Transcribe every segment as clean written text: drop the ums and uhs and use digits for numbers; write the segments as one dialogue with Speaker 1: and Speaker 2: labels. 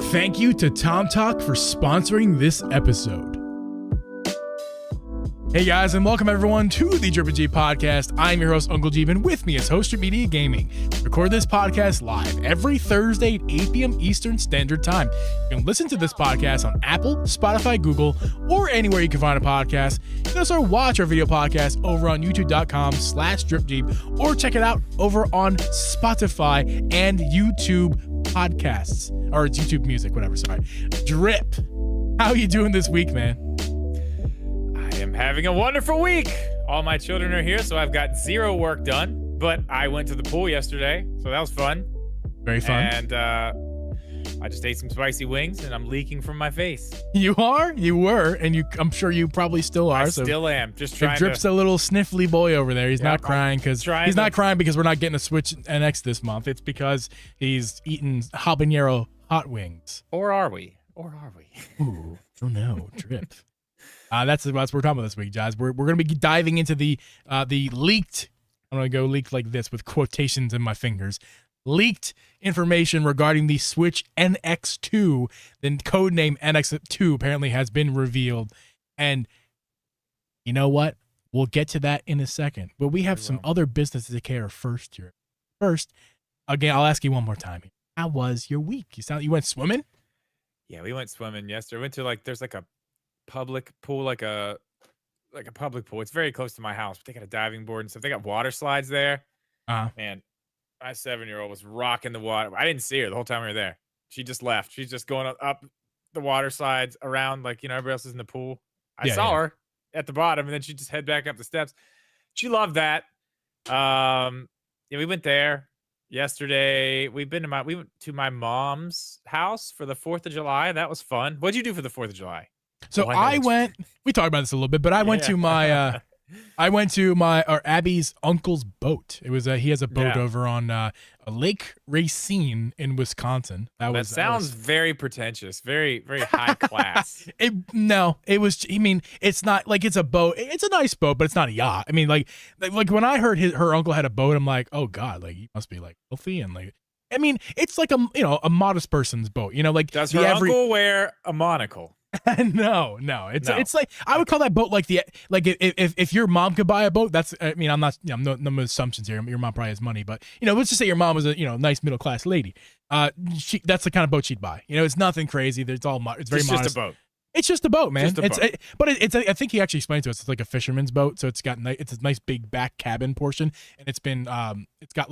Speaker 1: Thank you to Tomtoc for sponsoring this episode. Hey guys, and welcome everyone to the Geeb Podcast. I'm your host, Uncle Geeb, and with me is Host of Media Gaming. We record this podcast live every Thursday at 8 p.m. Eastern Standard Time. You can listen to this podcast on Apple, Spotify, Google, or anywhere you can find a podcast. You can also watch our video podcast over on youtube.com/DripGeeb, or check it out over on Spotify and YouTube podcasts, or it's YouTube music, whatever, sorry. Drip, how are you doing this week, man?
Speaker 2: I am having a wonderful week. All my children are here, so I've got zero work done, but I went to the pool yesterday, so that was fun.
Speaker 1: Very fun.
Speaker 2: And I just ate some spicy wings, and I'm leaking from my face.
Speaker 1: You are? You were, and I'm sure you probably still are.
Speaker 2: I still am. Just trying to...
Speaker 1: Drip's a little sniffly boy over there. He's not crying because not crying because we're not getting a Switch NX this month. It's because he's eating habanero hot wings.
Speaker 2: Or are we?
Speaker 1: Ooh, oh no, Drip. That's what we're talking about this week, guys. We're going to be diving into the leaked. I'm going to go leaked like this with quotations in my fingers. Leaked information regarding the Switch NX2. The codename NX2 apparently has been revealed, and you know what? We'll get to that in a second. But we have some other business to take care of first here. First, again, I'll ask you one more time. How was your week? You went swimming?
Speaker 2: Yeah, we went swimming yesterday. We went to there's a public pool, like a public pool. It's very close to my house, but they got a diving board and stuff. They got water slides there. Man, my 7-year-old was rocking the water. I didn't see her the whole time we were there. She just left. She's just going up the water slides around everybody else is in the pool. I saw her at the bottom, and then she just head back up the steps. She loved that. We went there yesterday. We went to my mom's house for the 4th of July. That was fun. What'd you do for the 4th of July?
Speaker 1: So we talked about this a little bit, but I went to Abby's uncle's boat. It was he has a boat over on Lake Racine in Wisconsin. That sounds
Speaker 2: very pretentious, very, very high class.
Speaker 1: It's not like it's a boat. It's a nice boat, but it's not a yacht. I mean, like when I heard her uncle had a boat, I'm like, oh God, he must be wealthy and it's like a modest person's boat.
Speaker 2: Does her uncle wear a monocle?
Speaker 1: No. It's like I would call that boat if your mom could buy a boat. I'm no assumptions here. Your mom probably has money, but let's just say your mom was a nice middle class lady. That's the kind of boat she'd buy. It's nothing crazy. It's very modest.
Speaker 2: Just a boat.
Speaker 1: It's just a boat, man.
Speaker 2: But
Speaker 1: I think he actually explained to us it's like a fisherman's boat, so it's got it's a nice big back cabin portion, and it's been it's got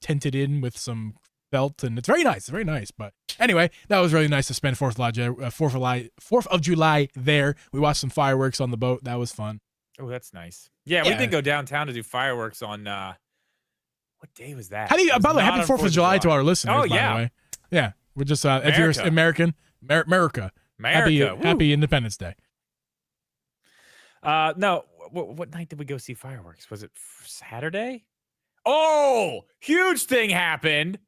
Speaker 1: tinted in with some felt, and it's very nice. But anyway, that was really nice to spend 4th of July there. We watched some fireworks on the boat. That was fun.
Speaker 2: Oh, that's nice. Yeah, we did go downtown to do fireworks on what day was that?
Speaker 1: By the way, happy 4th of July to our listeners.
Speaker 2: Oh yeah,
Speaker 1: by the way. Yeah, we're just if you're American, America. Happy Independence Day.
Speaker 2: No, what night did we go see fireworks? Was it Saturday? Oh, huge thing happened.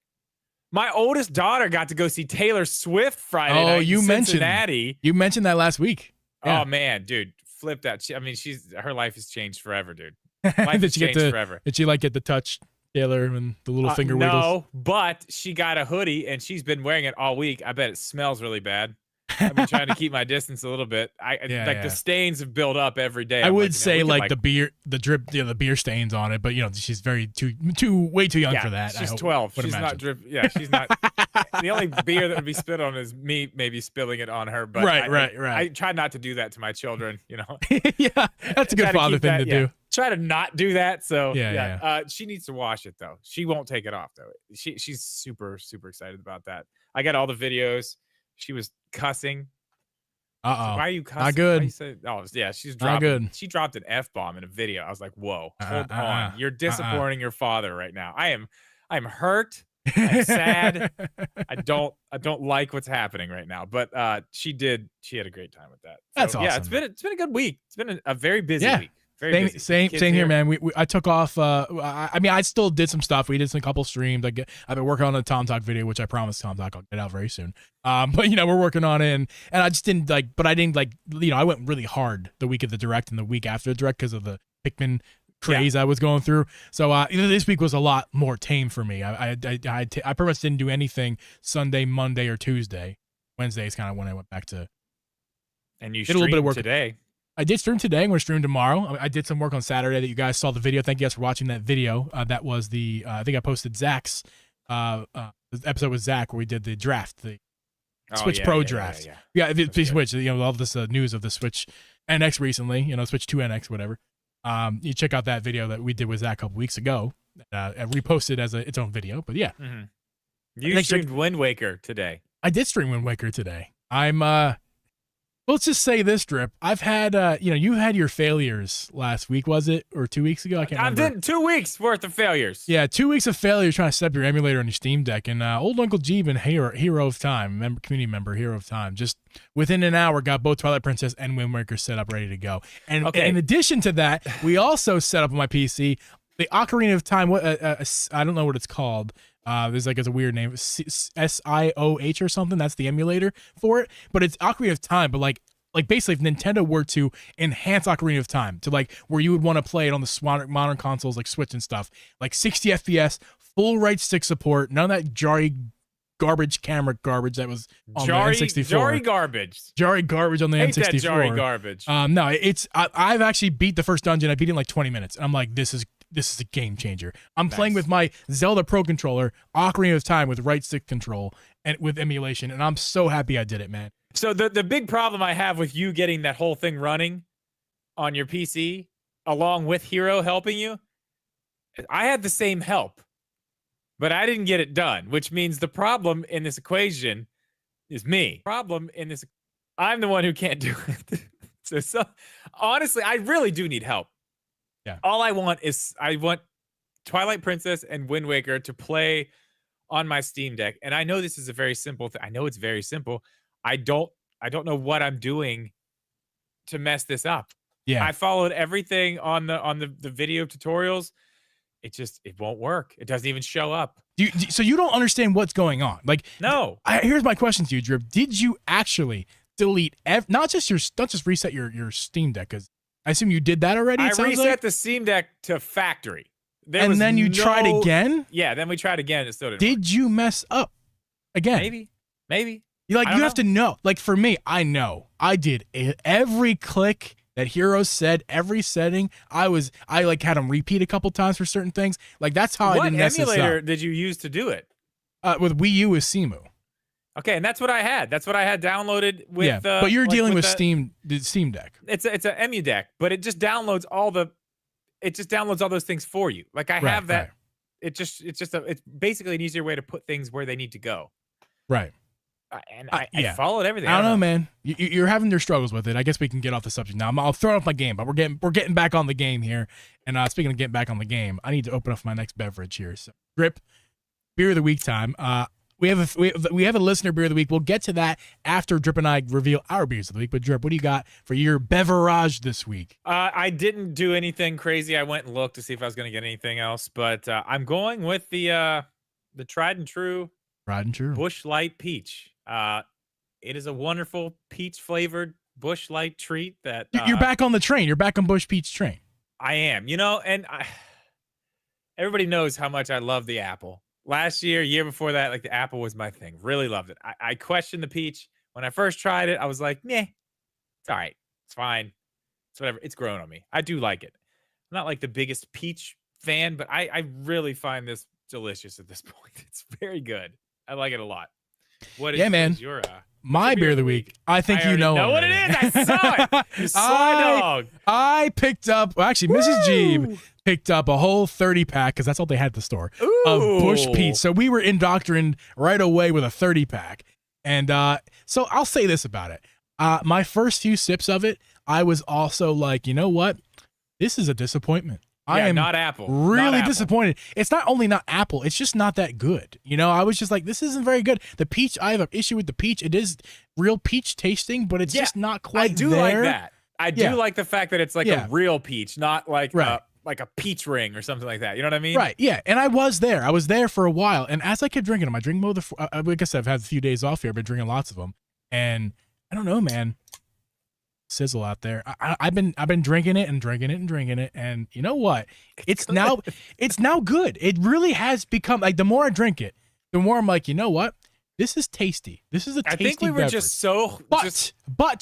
Speaker 2: My oldest daughter got to go see Taylor Swift Friday night in Cincinnati.
Speaker 1: You mentioned that last week. Yeah.
Speaker 2: Oh man, dude, flipped out. Her life has changed forever, dude. Life has changed forever.
Speaker 1: Did she get the touch, Taylor, and the little finger wiggles?
Speaker 2: No, but she got a hoodie and she's been wearing it all week. I bet it smells really bad. I've been trying to keep my distance a little bit. The stains have built up every day.
Speaker 1: I would say the beer, the drip, the beer stains on it, but she's way too young for that.
Speaker 2: She's 12. She's not drip. Yeah, she's not. The only beer that would be spit on is me maybe spilling it on her. But
Speaker 1: right.
Speaker 2: I try not to do that to my children.
Speaker 1: Yeah, that's a good father thing to do.
Speaker 2: Try to not do that. So
Speaker 1: yeah.
Speaker 2: She needs to wash it though. She won't take it off though. She's super excited about that. I got all the videos. She was cussing.
Speaker 1: Uh-oh.
Speaker 2: So why are you cussing?
Speaker 1: Not good.
Speaker 2: She's
Speaker 1: not good.
Speaker 2: She dropped an F-bomb in a video. I was like, whoa, hold on. You're disappointing your father right now. I'm hurt. I'm sad. I don't like what's happening right now. But she had a great time with that. So,
Speaker 1: that's awesome.
Speaker 2: Yeah, it's been a good week. It's been a very busy week.
Speaker 1: Same here, man. I took off. I still did some stuff. We did a couple streams. I've been working on a Tomtoc video, which I promised Tomtoc I'll get out very soon. But we're working on it, and I just didn't I went really hard the week of the direct and the week after the direct because of the Pikmin craze I was going through. So this week was a lot more tame for me. I pretty much didn't do anything Sunday, Monday, or Tuesday. Wednesday is kind of when I went back to.
Speaker 2: And you
Speaker 1: did a little bit of work
Speaker 2: today.
Speaker 1: I did stream today. I'm going to stream tomorrow. I did some work on Saturday that you guys saw the video. Thank you guys for watching that video. That was the I think I posted Zach's episode with Zach where we did the draft, the Switch Pro draft. Yeah, if the Switch, all this news of the Switch NX recently, Switch 2 NX, whatever. You check out that video that we did with Zach a couple weeks ago. Reposted as its own video, but yeah.
Speaker 2: Mm-hmm. You streamed Wind Waker today.
Speaker 1: I did stream Wind Waker today. I'm let's just say this, Drip. I've had you had your failures last week, was it, or 2 weeks ago? I can't remember.
Speaker 2: I've done 2 weeks worth of failures.
Speaker 1: Yeah, 2 weeks of failures trying to set up your emulator on your Steam Deck, and old Uncle Geeb and Hero of Time, community member Hero of Time, just within an hour got both Twilight Princess and Wind Waker set up ready to go. And in addition to that, we also set up on my PC the Ocarina of Time. I don't know what it's called. There's it's a weird name, SIOH or something. That's the emulator for it, but it's Ocarina of Time. But like basically, if Nintendo were to enhance Ocarina of Time to where you would want to play it on the modern consoles like Switch and stuff, like 60 FPS, full right stick support, none of that jarry garbage camera garbage that was on the N64. Jarry garbage on the N64.
Speaker 2: That jarry garbage.
Speaker 1: No, I've actually beat the first dungeon. I beat it in like 20 minutes. And I'm like, this is a game changer. I'm playing with my Zelda Pro controller, Ocarina of Time with right stick control and with emulation, and I'm so happy I did it, man.
Speaker 2: So the big problem I have with you getting that whole thing running on your PC, along with Hero helping you, I had the same help, but I didn't get it done, which means the problem in this equation is me. I'm the one who can't do it. So honestly, I really do need help.
Speaker 1: Yeah.
Speaker 2: All I want Twilight Princess and Wind Waker to play on my Steam Deck. And I know this is a very simple thing. I know it's very simple. I don't know what I'm doing to mess this up.
Speaker 1: Yeah.
Speaker 2: I followed everything on the video tutorials. It won't work. It doesn't even show up.
Speaker 1: So you don't understand what's going on.
Speaker 2: No.
Speaker 1: Here's my question to you, Drip. Did you actually delete not just reset your Steam Deck, because I assume you did that already?
Speaker 2: I reset the Steam Deck to factory.
Speaker 1: And then you tried again?
Speaker 2: Yeah, then we tried again. It still didn't
Speaker 1: work.
Speaker 2: Did
Speaker 1: you mess up again?
Speaker 2: Maybe.
Speaker 1: You have to know. For me, I know. I did every click that Hero said, every setting. I had him repeat a couple times for certain things. That's how I didn't mess this up.
Speaker 2: What emulator did you use to do it?
Speaker 1: With Wii U with Simu.
Speaker 2: Okay, and that's what I had. That's what I had downloaded with.
Speaker 1: Yeah, but you're dealing with the Steam Deck.
Speaker 2: It's an emu deck, but it just downloads all those things for you. I have that. Right. It's basically an easier way to put things where they need to go.
Speaker 1: Right.
Speaker 2: And I followed everything.
Speaker 1: I don't know, man. You're having your struggles with it. I guess we can get off the subject now. I'll throw off my game, but we're getting back on the game here. And speaking of getting back on the game, I need to open up my next beverage here. So, Drip, beer of the week time. We have a listener beer of the week. We'll get to that after Drip and I reveal our beers of the week. But Drip, what do you got for your beverage this week?
Speaker 2: I didn't do anything crazy. I went and looked to see if I was going to get anything else, but I'm going with the tried and true Busch Light Peach. It is a wonderful peach flavored Busch Light treat that
Speaker 1: you're back on the train. You're back on Busch Peach train.
Speaker 2: I am. And everybody knows how much I love the apple. Last year before that, the apple was my thing. Really loved it. I questioned the peach. When I first tried it, I was like, meh, it's all right. It's fine. It's whatever. It's grown on me. I do like it. I'm not the biggest peach fan, but I really find this delicious at this point. It's very good. I like it a lot. What is your
Speaker 1: my beer of the week? I think you know
Speaker 2: what it is. I saw it. You sly dog.
Speaker 1: I picked up, Mrs. Geeb picked up a whole 30 pack, because that's all they had at the store, of Busch Peach. So we were indoctrined right away with a 30 pack. And so I'll say this about it. My first few sips of it, I was also like, you know what? This is a disappointment. I am
Speaker 2: not apple.
Speaker 1: Really disappointed. It's not only not apple, it's just not that good. I was just like, this isn't very good. The peach, I have an issue with the peach. It is real peach tasting, but it's just not quite
Speaker 2: I do
Speaker 1: there.
Speaker 2: Like that. I do like the fact that it's a real peach, not like a peach ring or something like that. You know what I mean?
Speaker 1: Right. Yeah. And I was there. I was there for a while. And as I kept drinking them, I drink more like I said, I've had a few days off here. I've been drinking lots of them. And I don't know, man. Sizzle out there. I've been drinking it and drinking it and drinking it, and you know what? It's now good. It really has become the more I drink it, the more I'm like, you know what? This is tasty. This is a tasty
Speaker 2: I think we were
Speaker 1: beverage.
Speaker 2: just so.
Speaker 1: But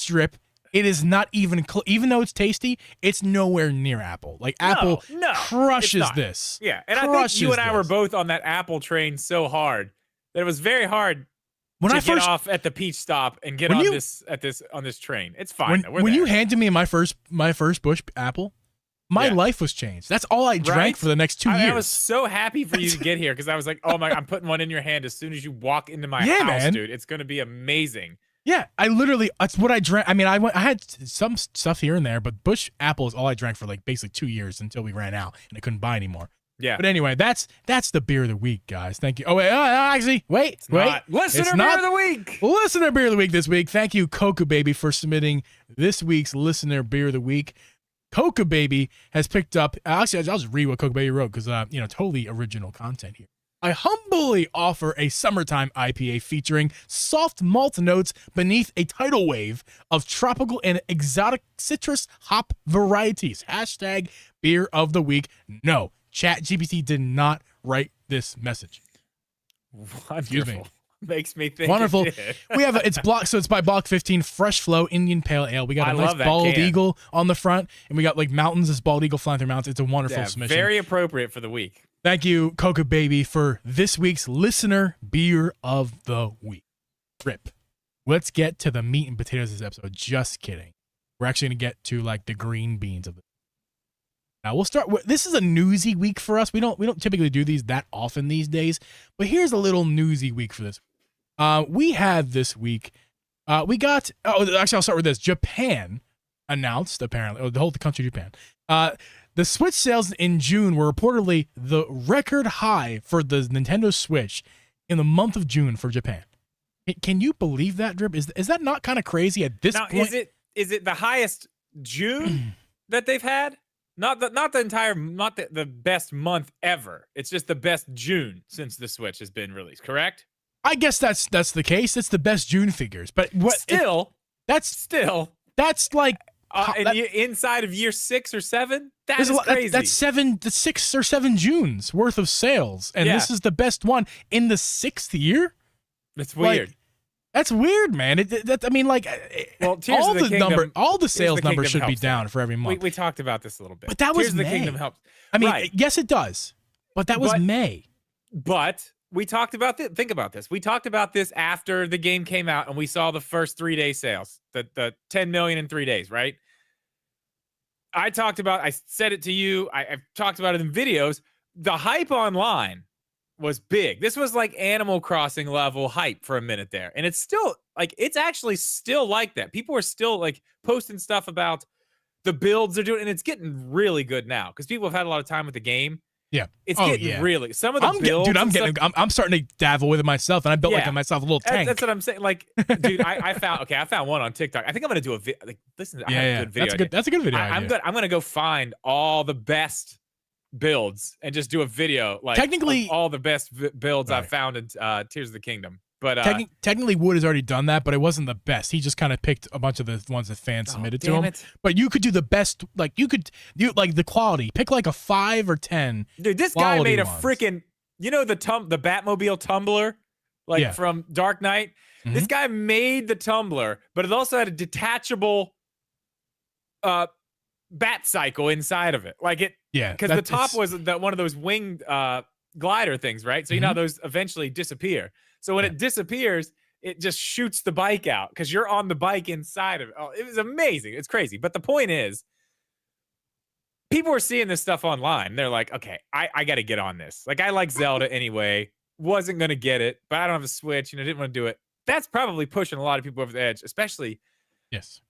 Speaker 1: Drip, it is not even even though it's tasty, it's nowhere near Apple. Like Apple crushes this.
Speaker 2: Yeah, and I think you and I were both on that Apple train so hard that it was very hard to get off at the Peach stop and get on this train. It's fine.
Speaker 1: When you handed me my first Bush Apple, my life was changed. That's all I drank for the next 2 years.
Speaker 2: I was so happy for you to get here because I was like, oh my, I'm putting one in your hand as soon as you walk into my house, man. Dude. It's gonna be amazing.
Speaker 1: Yeah, that's what I drank. I mean, I had some stuff here and there, but Bush Apple is all I drank for like basically 2 years until we ran out and I couldn't buy anymore.
Speaker 2: Yeah.
Speaker 1: But anyway, that's the beer of the week, guys. Thank you. Oh wait, actually, wait.
Speaker 2: Listener beer of the week.
Speaker 1: Listener beer of the week this week. Thank you, Coca Baby, for submitting this week's listener beer of the week. Coca Baby has picked up. Actually, I'll just read what Coca Baby wrote because totally original content here. I humbly offer a summertime IPA featuring soft malt notes beneath a tidal wave of tropical and exotic citrus hop varieties. Hashtag beer of the week. No, ChatGPT did not write this message.
Speaker 2: Wonderful.
Speaker 1: Excuse me.
Speaker 2: Makes me think.
Speaker 1: Wonderful. We have it's by Block 15 Fresh Flow Indian Pale Ale. We got a nice bald eagle on the front, and we got like mountains, this bald eagle flying through mountains. It's a wonderful submission.
Speaker 2: Very appropriate for the week.
Speaker 1: Thank you, Coca Baby, for this week's listener beer of the week. Rip. Let's get to the meat and potatoes of this episode. Just kidding. We're actually going to get to like the green beans of it. Now we'll start with, this is a newsy week for us. We don't typically do these that often these days, but here's a little newsy week for this. We have this week, actually I'll start with this. Japan announced, apparently, the whole country, Japan, the Switch sales in June were reportedly the record high for the Nintendo Switch in the month of June for Japan. Can you believe that, Drip? Is that not kind of crazy at this point?
Speaker 2: Is it the highest June that they've had? Not the best month ever. It's just the best June since the Switch has been released, correct?
Speaker 1: I guess that's the case. It's the best June figures, but that's like
Speaker 2: inside of year 6 or 7. That's crazy.
Speaker 1: That's 6 or 7 Junes worth of sales, and this is the best one in the 6th year.
Speaker 2: That's weird.
Speaker 1: Like, that's weird, man. All the sales numbers should be down for every month.
Speaker 2: We talked about this a little bit,
Speaker 1: but that was
Speaker 2: Tears of the Kingdom helps.
Speaker 1: I mean, yes, it does, but that was May.
Speaker 2: But we talked about this. Think about this. We talked about this after the game came out, and we saw the first 3-day sales, the 10 million in 3 days, right? I said it to you. I've talked about it in videos. The hype online was big. This was like Animal Crossing level hype for a minute there. And it's still like, it's actually still like that. People are still like posting stuff about the builds they're doing, and it's getting really good now because people have had a lot of time with the game.
Speaker 1: Yeah.
Speaker 2: It's getting really, some of the builds.
Speaker 1: I'm starting to dabble with it myself, and I built myself a little tank.
Speaker 2: That's what I'm saying. Like, dude, I found one on TikTok. I think I'm going to do a video. Like, listen, I have a good video.
Speaker 1: That's a good video.
Speaker 2: I'm going to go find all the best builds and just do a video like
Speaker 1: technically
Speaker 2: all the best builds I've found in Tears of the Kingdom. But
Speaker 1: technically Wood has already done that, but it wasn't the best. He just kind of picked a bunch of the ones that fans submitted to him. But you could do the best, like you like the quality. Pick like a 5 or 10.
Speaker 2: Dude, this guy made a freaking, the Batmobile tumbler from Dark Knight. Mm-hmm. This guy made the tumbler, but it also had a detachable bat cycle inside of it. Like it, because the top was one of those winged glider things, right? So you know how those eventually disappear. So when it disappears, it just shoots the bike out because you're on the bike inside of it. Oh, it was amazing. It's crazy. But the point is, people are seeing this stuff online. They're like, okay, I got to get on this. Like, I like Zelda anyway. Wasn't going to get it, but I don't have a Switch, didn't want to do it. That's probably pushing a lot of people over the edge, especially.
Speaker 1: Yes.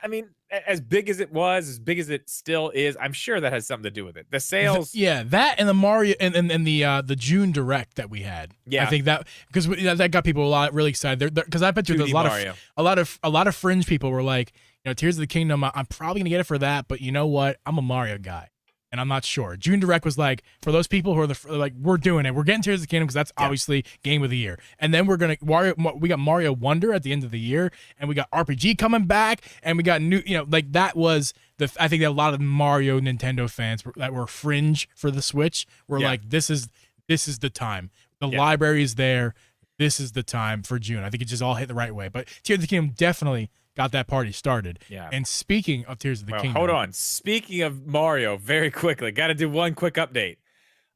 Speaker 2: I mean, as big as it was, as big as it still is, I'm sure that has something to do with it. The sales,
Speaker 1: that and the Mario and the June Direct that we had. Yeah, I think that because that got people really excited. Because I bet you there's a lot of fringe people were like, Tears of the Kingdom. I'm probably gonna get it for that, but you know what? I'm a Mario guy, and I'm not sure. June Direct was like for those people who are like, we're doing it. We're getting Tears of the Kingdom because that's obviously game of the year, and then we got Mario Wonder at the end of the year, and we got RPG coming back, and we got new, that was I think that a lot of Mario Nintendo fans that were fringe for the Switch were like, this is the time. The library is there. this is the time for June. I think it just all hit the right way. But Tears of the Kingdom definitely got that party started.
Speaker 2: Yeah.
Speaker 1: And speaking of Tears of the Kingdom,
Speaker 2: hold on. Speaking of Mario, very quickly, got to do one quick update.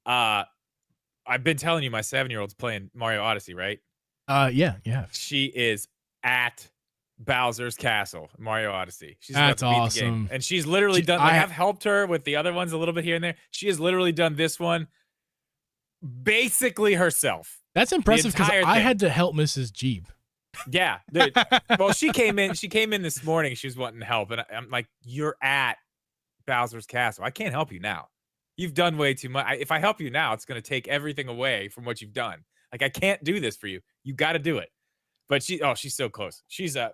Speaker 2: I've been telling you my 7-year-old's playing Mario Odyssey, right?
Speaker 1: Yeah.
Speaker 2: She is at Bowser's Castle, Mario Odyssey. She's
Speaker 1: That's
Speaker 2: about to beat
Speaker 1: awesome.
Speaker 2: the game. And she's literally done, like, I've helped her with the other ones a little bit here and there. She has literally done this one basically herself.
Speaker 1: That's impressive because I had to help Mrs. Geeb.
Speaker 2: Yeah. Dude. Well, she came in this morning. She was wanting help. And I'm like, you're at Bowser's Castle. I can't help you now. You've done way too much. If I help you now, it's going to take everything away from what you've done. Like, I can't do this for you. You got to do it. But she's so close. She's not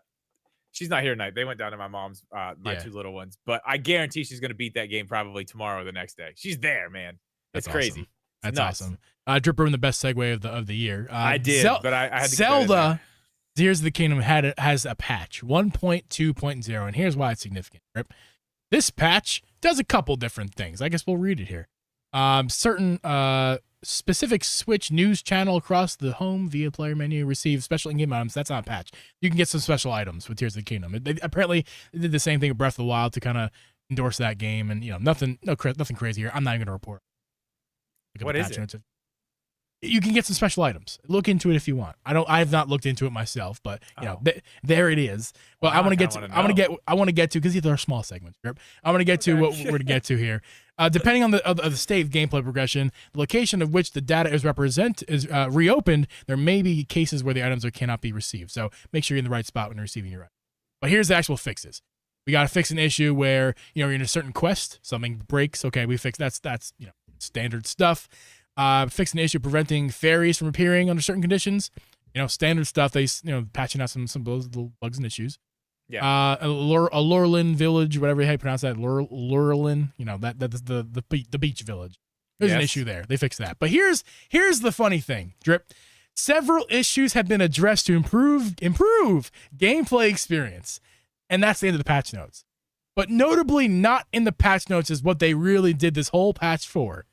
Speaker 2: here tonight. They went down to my mom's, my 2 little ones. But I guarantee she's going to beat that game probably tomorrow or the next day. She's there, man. It's crazy.
Speaker 1: Awesome. That's awesome. Drip ruined the best segue of the year.
Speaker 2: I did, but I had to
Speaker 1: Zelda Tears of the Kingdom has a patch 1.2.0, and here's why it's significant. Rip. This patch does a couple different things. I guess we'll read it here. Certain specific Switch news channel across the home via player menu receive special in-game items. That's not a patch. You can get some special items with Tears of the Kingdom. Apparently, they did the same thing with Breath of the Wild to kind of endorse that game, and nothing crazy here. I'm not even gonna report.
Speaker 2: What is it?
Speaker 1: You can get some special items. Look into it if you want. I have not looked into it myself, but there it is. Well, I want to get to because these are small segments. I want to get to what we're to get to here. Depending on the state of gameplay progression, the location of which the data is reopened, there may be cases where the items cannot be received. So make sure you're in the right spot when you're receiving your item. But here's the actual fixes. We got to fix an issue where you're in a certain quest, something breaks. Okay, we fix that's standard stuff. Fix an issue preventing fairies from appearing under certain conditions. Standard stuff. They patching out some little bugs and issues.
Speaker 2: Yeah.
Speaker 1: A Lurlin village, whatever how you pronounce that. Lurlin. That's the beach village. There's an issue there. They fixed that. But here's the funny thing, Drip. Several issues have been addressed to improve gameplay experience, and that's the end of the patch notes. But notably, not in the patch notes is what they really did this whole patch for.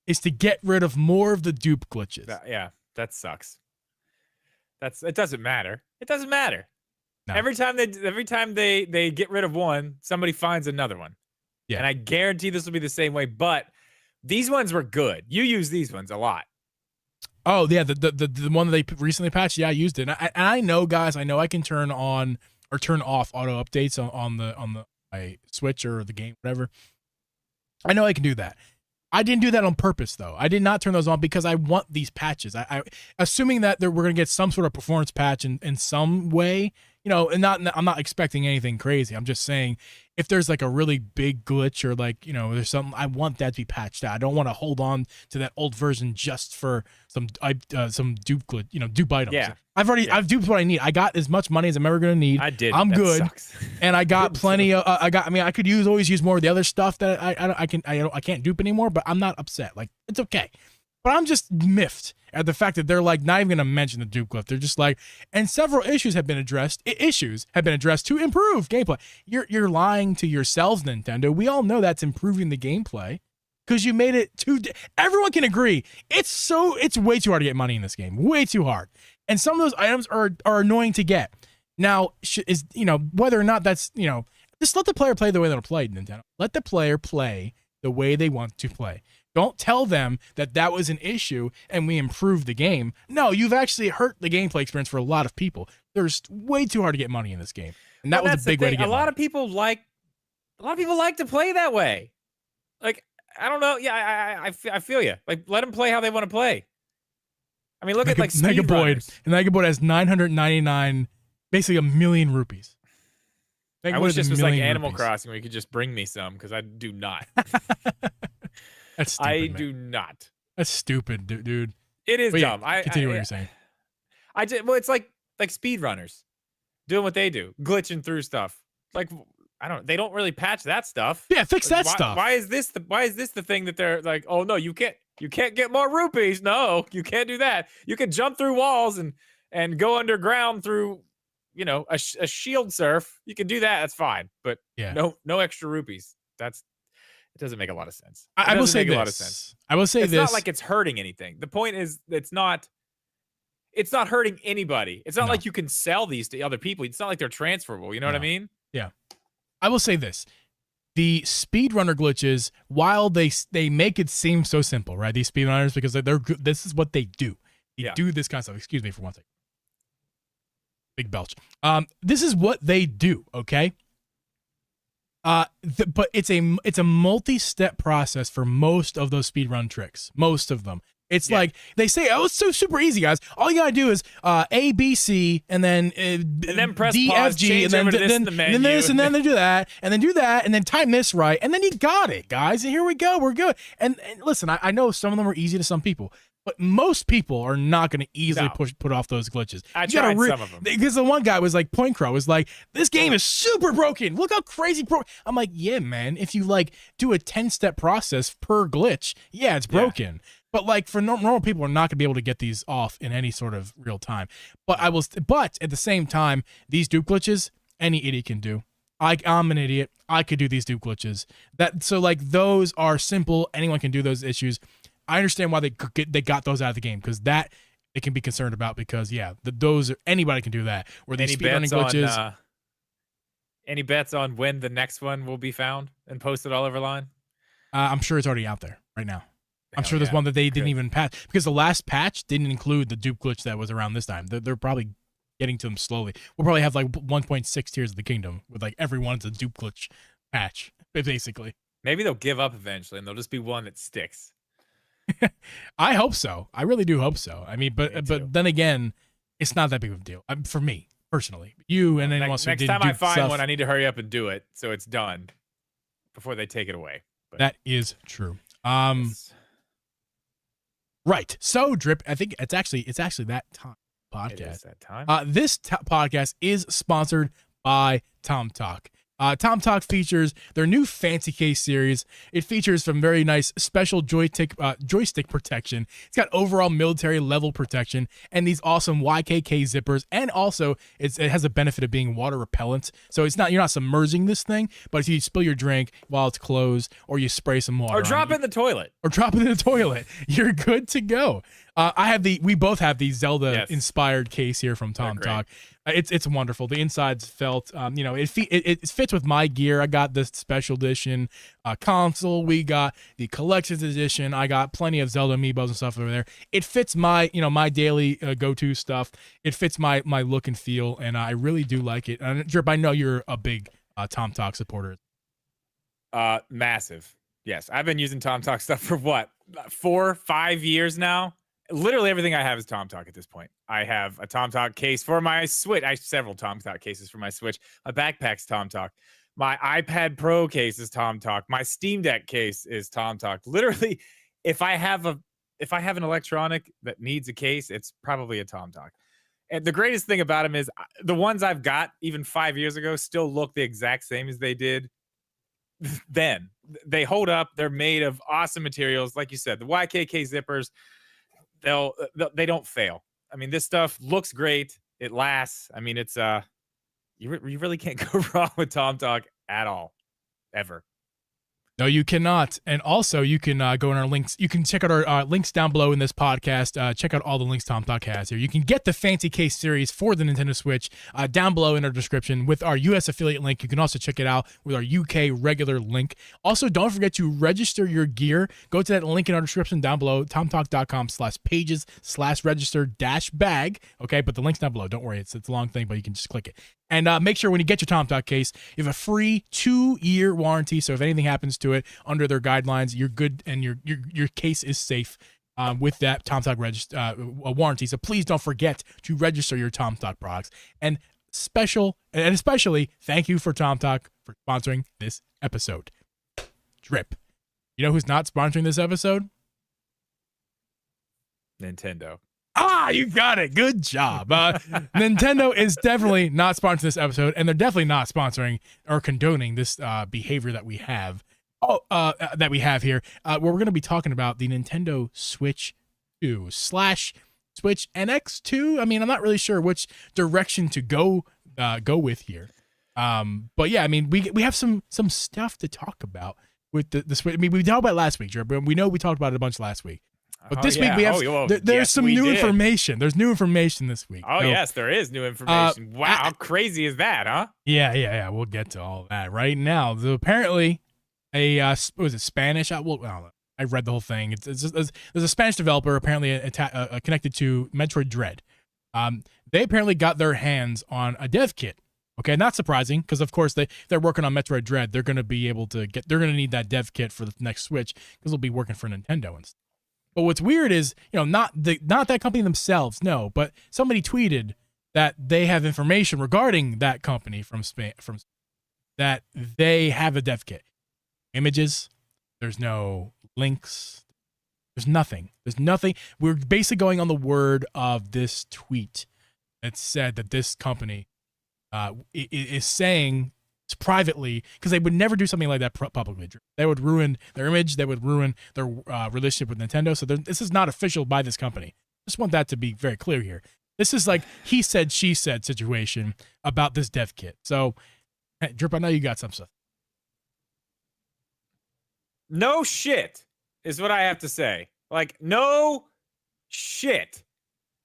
Speaker 1: Is to get rid of more of the dupe glitches.
Speaker 2: That sucks. It doesn't matter. It doesn't matter.
Speaker 1: No.
Speaker 2: Every time they get rid of one, somebody finds another one.
Speaker 1: Yeah.
Speaker 2: And I guarantee this will be the same way, but these ones were good. You use these ones a lot.
Speaker 1: Oh, yeah, the one that they recently patched, yeah, I used it. And I know, guys, I can turn on or turn off auto updates on my Switch or the game, whatever. I know I can do that. I didn't do that on purpose, though. I did not turn those on because I want these patches. I assuming that we're going to get some sort of performance patch in some way, and I'm not expecting anything crazy. I'm just saying if there's like a really big glitch or there's something, I want that to be patched out. I don't want to hold on to that old version just for some dupe glitch, dupe items.
Speaker 2: Yeah.
Speaker 1: I've duped what I need. I got as much money as I'm ever going to need.
Speaker 2: I did.
Speaker 1: I'm
Speaker 2: that
Speaker 1: good.
Speaker 2: Sucks.
Speaker 1: And I got plenty of, I could always use more of the other stuff that I can't dupe anymore, but I'm not upset. Like, it's okay. But I'm just miffed at the fact that they're like not even going to mention the dupe glitch. They're just like, and several issues have been addressed. Issues have been addressed to improve gameplay. You're lying to yourselves, Nintendo. We all know that's improving the gameplay because you made it everyone can agree. It's way too hard to get money in this game. Way too hard. And some of those items are annoying to get. Now, whether or not that's, just let the player play the way they want to play, Nintendo. Let the player play the way they want to play. Don't tell them that was an issue and we improved the game. No, you've actually hurt the gameplay experience for a lot of people. There's way too hard to get money in this game. And that was a big way to get money.
Speaker 2: A lot of people like to play that way. Like, I don't know. Yeah, I feel you. Like, let them play how they want to play. I mean, look at
Speaker 1: Mega Boy. Mega Boy has 999, basically 1 million rupees.
Speaker 2: I wish this was like Animal Crossing where you could just bring me some because I do not.
Speaker 1: That's stupid,
Speaker 2: I do not.
Speaker 1: That's stupid, dude.
Speaker 2: It is dumb.
Speaker 1: Continue what you're saying.
Speaker 2: It's like speedrunners doing what they do, glitching through stuff. Like, they don't really patch that stuff.
Speaker 1: Yeah, fix that stuff.
Speaker 2: Why is this the thing that they're like, oh no, you can't get more rupees. No, you can't do that. You can jump through walls and go underground through, a shield surf. You can do that. That's fine. But no extra rupees. It doesn't make a lot of sense.
Speaker 1: I will say this.
Speaker 2: It's not like it's hurting anything. The point is, it's not it's not hurting anybody. It's not
Speaker 1: No.
Speaker 2: like you can sell these to other people. It's not like they're transferable. You know what I mean?
Speaker 1: Yeah. I will say this. The speedrunner glitches, while they make it seem so simple, right? These speedrunners, because they're this is what they do. They do this kind of stuff. Excuse me for one second. Big belch. This is what they do, okay? But it's a multi-step process for most of those speedrun tricks. Most of them. It's like they say, oh, it's so super easy, guys. All you gotta do is A, B, C, and then
Speaker 2: press
Speaker 1: D,
Speaker 2: pause,
Speaker 1: F, G, and then
Speaker 2: this in the menu.
Speaker 1: this, and then they do that, and then do that, and then time this right, and then you got it, guys. And here we go, we're good. And listen, I know some of them are easy to some people, but most people are not going to easily put off those glitches.
Speaker 2: I tried some of them.
Speaker 1: Because the one guy was like, Point Crow was like, this game is super broken. Look how crazy I'm like, yeah, man. If you like do a 10-step process per glitch, yeah, it's broken. But like for normal people are not going to be able to get these off in any sort of real time. But at the same time, these dupe glitches, any idiot can do. I'm an idiot. I could do these dupe glitches. So like those are simple. Anyone can do those issues. I understand why they got those out of the game, because that they can be concerned about, because anybody can do that. Where these speedrunning glitches.
Speaker 2: Any bets on when the next one will be found and posted all over line?
Speaker 1: I'm sure it's already out there right now. I'm sure there's one that they didn't even patch, because the last patch didn't include the dupe glitch that was around this time. They're probably getting to them slowly. We'll probably have like 1.6 tiers of the kingdom with like every one's a dupe glitch patch, basically.
Speaker 2: Maybe they'll give up eventually and there'll just be one that sticks.
Speaker 1: I hope so. I really do hope so. I mean, but then again, it's not that big of a deal for me personally. You and anyone else who did
Speaker 2: next time I find
Speaker 1: stuff,
Speaker 2: one, I need to hurry up and do it so it's done before they take it away. But
Speaker 1: that is true. Right. So Drip, I think it's actually that time podcast.
Speaker 2: It is that time.
Speaker 1: This podcast is sponsored by Tomtoc. Tomtoc features their new FancyCase series. It features some very nice special joystick protection. It's got overall military level protection and these awesome YKK zippers. And also, it has a benefit of being water repellent. So you're not submerging this thing, but if you spill your drink while it's closed, or you spray some water,
Speaker 2: or drop it in the toilet,
Speaker 1: you're good to go. We both have the Zelda inspired case here from Tomtoc. It's wonderful. The inside's felt, it fits with my gear. I got this special edition console. We got the collector's edition. I got plenty of Zelda amiibos and stuff over there. It fits my daily go-to stuff. It fits my look and feel, and I really do like it. And Drip, I know you're a big Tomtoc supporter.
Speaker 2: Massive. Yes, I've been using Tomtoc stuff for 4-5 years now. Literally everything I have is Tomtoc at this point. I have a Tomtoc case for my Switch. I have several Tomtoc cases for my Switch. My backpack's Tomtoc. My iPad Pro case is Tomtoc. My Steam Deck case is Tomtoc. Literally, if I have an electronic that needs a case, it's probably a Tomtoc. And the greatest thing about them is the ones I've got even 5 years ago still look the exact same as they did then. They hold up. They're made of awesome materials. Like you said, the YKK zippers, they don't fail. I mean, this stuff looks great. It lasts. I mean, it's you really can't go wrong with Tomtoc at all, ever.
Speaker 1: No, you cannot. And also, you can go in our links. You can check out our links down below in this podcast. Check out all the links Tomtoc has here. You can get the FancyCase series for the Nintendo Switch down below in our description with our US affiliate link. You can also check it out with our UK regular link. Also, don't forget to register your gear. Go to that link in our description down below, tomtoc.com/pages/register-bag. Okay, but the link's down below. Don't worry, it's a long thing, but you can just click it. And make sure when you get your Tomtoc case, you have a free 2-year warranty. So if anything happens to it under their guidelines, you're good, and your case is safe with that Tomtoc warranty. So please don't forget to register your Tomtoc products. And especially thank you for Tomtoc for sponsoring this episode. Drip. You know who's not sponsoring this episode?
Speaker 2: Nintendo.
Speaker 1: You got it. Good job. Nintendo is definitely not sponsoring this episode, and they're definitely not sponsoring or condoning this behavior that we have. That we have here, where we're going to be talking about the Nintendo Switch 2 / Switch NX 2. I mean, I'm not really sure which direction to go with here. But yeah, I mean, we have some stuff to talk about with the Switch. I mean, we talked about it last week, Jared, but we know we talked about it a bunch last week. But this week we have there's some new information. There's new information this week.
Speaker 2: Oh, so, yes, there is new information. Wow, how crazy is that, huh?
Speaker 1: Yeah. We'll get to all that right now. So apparently, was it Spanish? I read the whole thing. There's a Spanish developer apparently connected to Metroid Dread. They apparently got their hands on a dev kit. Okay, not surprising because of course they're working on Metroid Dread. They're going to be able to they're going to need that dev kit for the next Switch because they'll be working for Nintendo and stuff. But what's weird is, not that company themselves, no, but somebody tweeted that they have information regarding that company from that they have a dev kit. Images, there's no links, there's nothing. We're basically going on the word of this tweet that said that this company is saying privately, because they would never do something like that publicly. They would ruin their image. They would ruin their relationship with Nintendo. So this is not official by this company. Just want that to be very clear here. This is like he said, she said situation about this dev kit. So, Drip, I know you got some stuff.
Speaker 2: No shit is what I have to say. Like, no shit.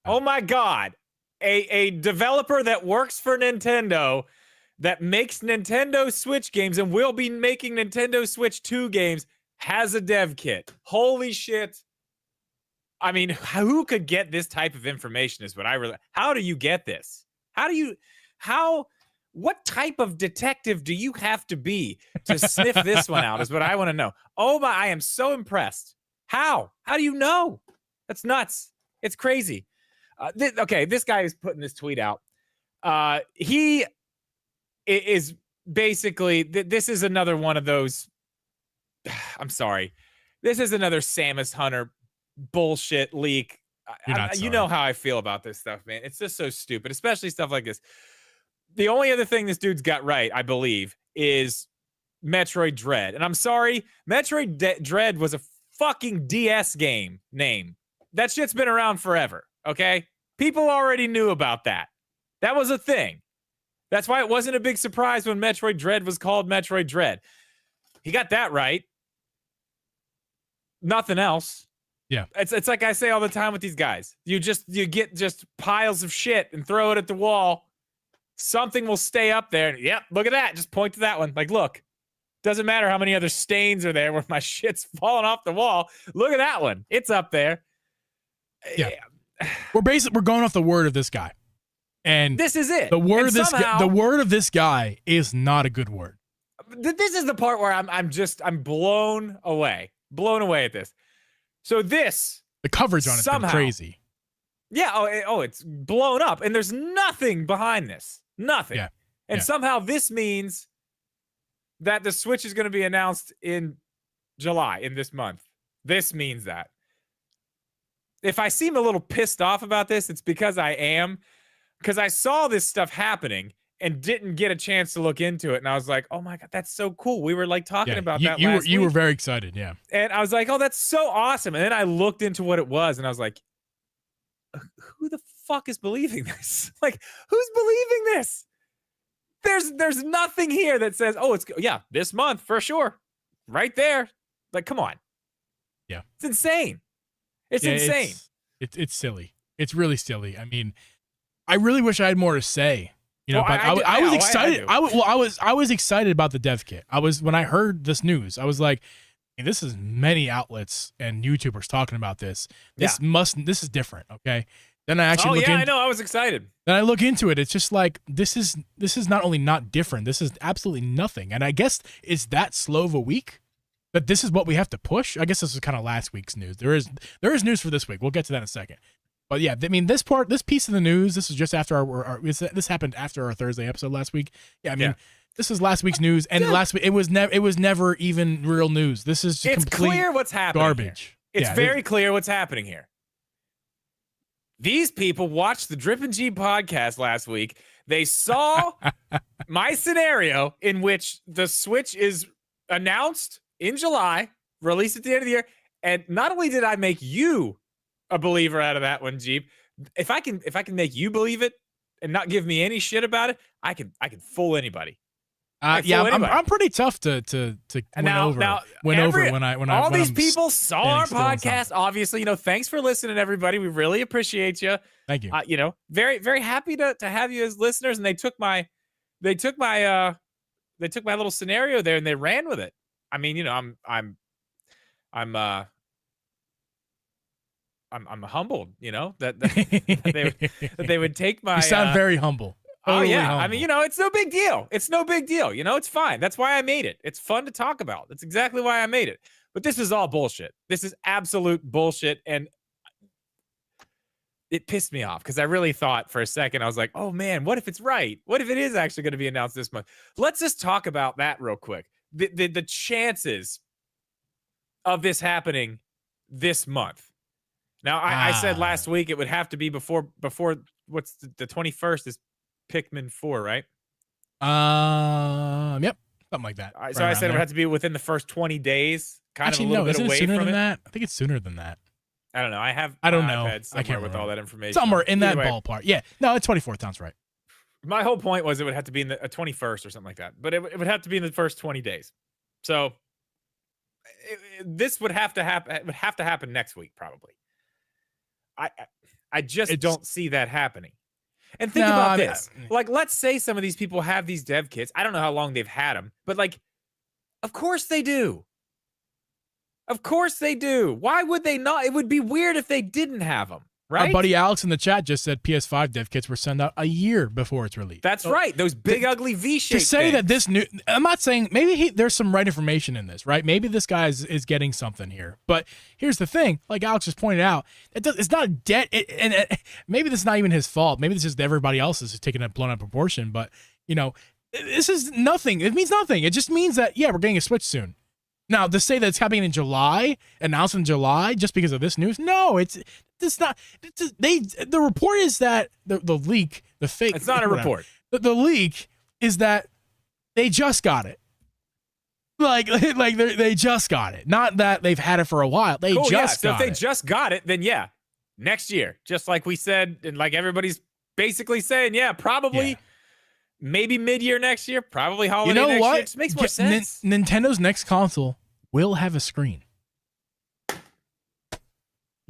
Speaker 2: Oh my God. A developer that works for Nintendo that makes Nintendo Switch games and will be making Nintendo Switch 2 games has a dev kit. Holy shit. I mean, who could get this type of information is what how do you get this? What type of detective do you have to be to sniff this one out is what I want to know. Oh my, I am so impressed. How do you know? That's nuts. It's crazy. This guy is putting this tweet out. He is basically, this is another one of those, I'm sorry. This is another Samus Hunter bullshit leak. You know how I feel about this stuff, man. It's just so stupid, especially stuff like this. The only other thing this dude's got right, I believe, is Metroid Dread. And I'm sorry, Metroid Dread was a fucking DS game name. That shit's been around forever, okay? People already knew about that. That was a thing. That's why it wasn't a big surprise when Metroid Dread was called Metroid Dread. He got that right. Nothing else.
Speaker 1: Yeah.
Speaker 2: It's like I say all the time with these guys. You get just piles of shit and throw it at the wall. Something will stay up there. Yep, look at that. Just point to that one. Like, look. Doesn't matter how many other stains are there where my shit's falling off the wall. Look at that one. It's up there.
Speaker 1: Yeah. We're going off the word of this guy. And
Speaker 2: this is it.
Speaker 1: The word of this guy is not a good word.
Speaker 2: This is the part where I'm blown away. Blown away at this. So the
Speaker 1: coverage on it's been crazy.
Speaker 2: Yeah, it's blown up and there's nothing behind this. Nothing.
Speaker 1: Yeah.
Speaker 2: And somehow this means that the Switch is going to be announced in July, in this month. This means that. If I seem a little pissed off about this, it's because I am. Because I saw this stuff happening and didn't get a chance to look into it. And I was like, oh my God, that's so cool. We were like talking about that last week.
Speaker 1: You were very excited, yeah.
Speaker 2: And I was like, oh, that's so awesome. And then I looked into what it was and I was like, who the fuck is believing this? Like, who's believing this? There's nothing here that says, oh, this month for sure. Right there. Like, come on.
Speaker 1: Yeah.
Speaker 2: It's insane. It's insane.
Speaker 1: It's silly. It's really silly. I mean, I really wish I had more to say, but I was excited. I was excited about the dev kit. When I heard this news, I was like, hey, this is many outlets and YouTubers talking about this. This is different. Okay. Then I actually
Speaker 2: I know. I was excited.
Speaker 1: Then I look into it. It's just like, this is not only not different, this is absolutely nothing. And I guess it's that slow of a week that this is what we have to push. I guess this is kind of last week's news. There is news for this week. We'll get to that in a second. But yeah, I mean, this piece of the news, this is just after this happened after our Thursday episode last week. Yeah, I mean, this is last week's news, and last week it was never even real news. This is just complete
Speaker 2: clear what's happening.
Speaker 1: Garbage.
Speaker 2: Here. It's very clear what's happening here. These people watched the Drip and Geeb podcast last week. They saw my scenario in which the Switch is announced in July, released at the end of the year, and not only did I make you a believer out of that one, Geeb. If I can make you believe it and not give me any shit about it, I can fool anybody.
Speaker 1: Yeah, I'm pretty tough to win over when
Speaker 2: all these people saw our podcast. Obviously, thanks for listening, everybody. We really appreciate you.
Speaker 1: Thank you.
Speaker 2: Very, very happy to have you as listeners. And they took my little scenario there and they ran with it. I mean, I'm humbled, that they would take my.
Speaker 1: You sound very humble.
Speaker 2: Totally humble. I mean, it's no big deal. It's no big deal. It's fine. That's why I made it. It's fun to talk about. That's exactly why I made it. But this is all bullshit. This is absolute bullshit. And it pissed me off because I really thought for a second, I was like, oh man, what if it's right? What if it is actually going to be announced this month? Let's just talk about that real quick. The chances of this happening this month. Now, I said last week it would have to be before what's the 21st is Pikmin 4, right?
Speaker 1: Yep, something like that.
Speaker 2: So I said it would have to be within the first 20 days,
Speaker 1: Actually,
Speaker 2: of a little bit away
Speaker 1: sooner
Speaker 2: from
Speaker 1: than
Speaker 2: it.
Speaker 1: that. I think it's sooner than that.
Speaker 2: I don't know.
Speaker 1: I don't know.
Speaker 2: I can't with all that information.
Speaker 1: Somewhere in that ballpark. Yeah. No, it's 24th. Sounds right.
Speaker 2: My whole point was it would have to be in the 21st or something like that, but it would have to be in the first 20 days. So this would have to happen. It would have to happen next week, probably. I just don't see that happening. And think about this. Like, let's say some of these people have these dev kits. I don't know how long they've had them, but of course they do. Of course they do. Why would they not? It would be weird if they didn't have them, right?
Speaker 1: Our buddy Alex in the chat just said PS5 dev kits were sent out a year before it's released.
Speaker 2: That's right. Those big, ugly V-shaped
Speaker 1: To say that this new... I'm not saying... Maybe there's some right information in this, right? Maybe this guy is getting something here. But here's the thing. Like Alex just pointed out, it's not a debt... And maybe this is not even his fault. Maybe this is everybody else's is taking a blown out proportion. But, this is nothing. It means nothing. It just means that, yeah, we're getting a Switch soon. Now, to say that it's happening in July, announced in July, just because of this news, no, it's not. The report is that the leak, the fake.
Speaker 2: It's not a report.
Speaker 1: The leak is that they just got it. They just got it. Not that they've had it for a while. They just got it.
Speaker 2: So if they just got it, then yeah, next year, just like we said, and like everybody's basically saying, yeah, probably. Yeah. Maybe mid-year next year, probably holiday next year. It just makes more sense.
Speaker 1: Nintendo's next console will have a screen.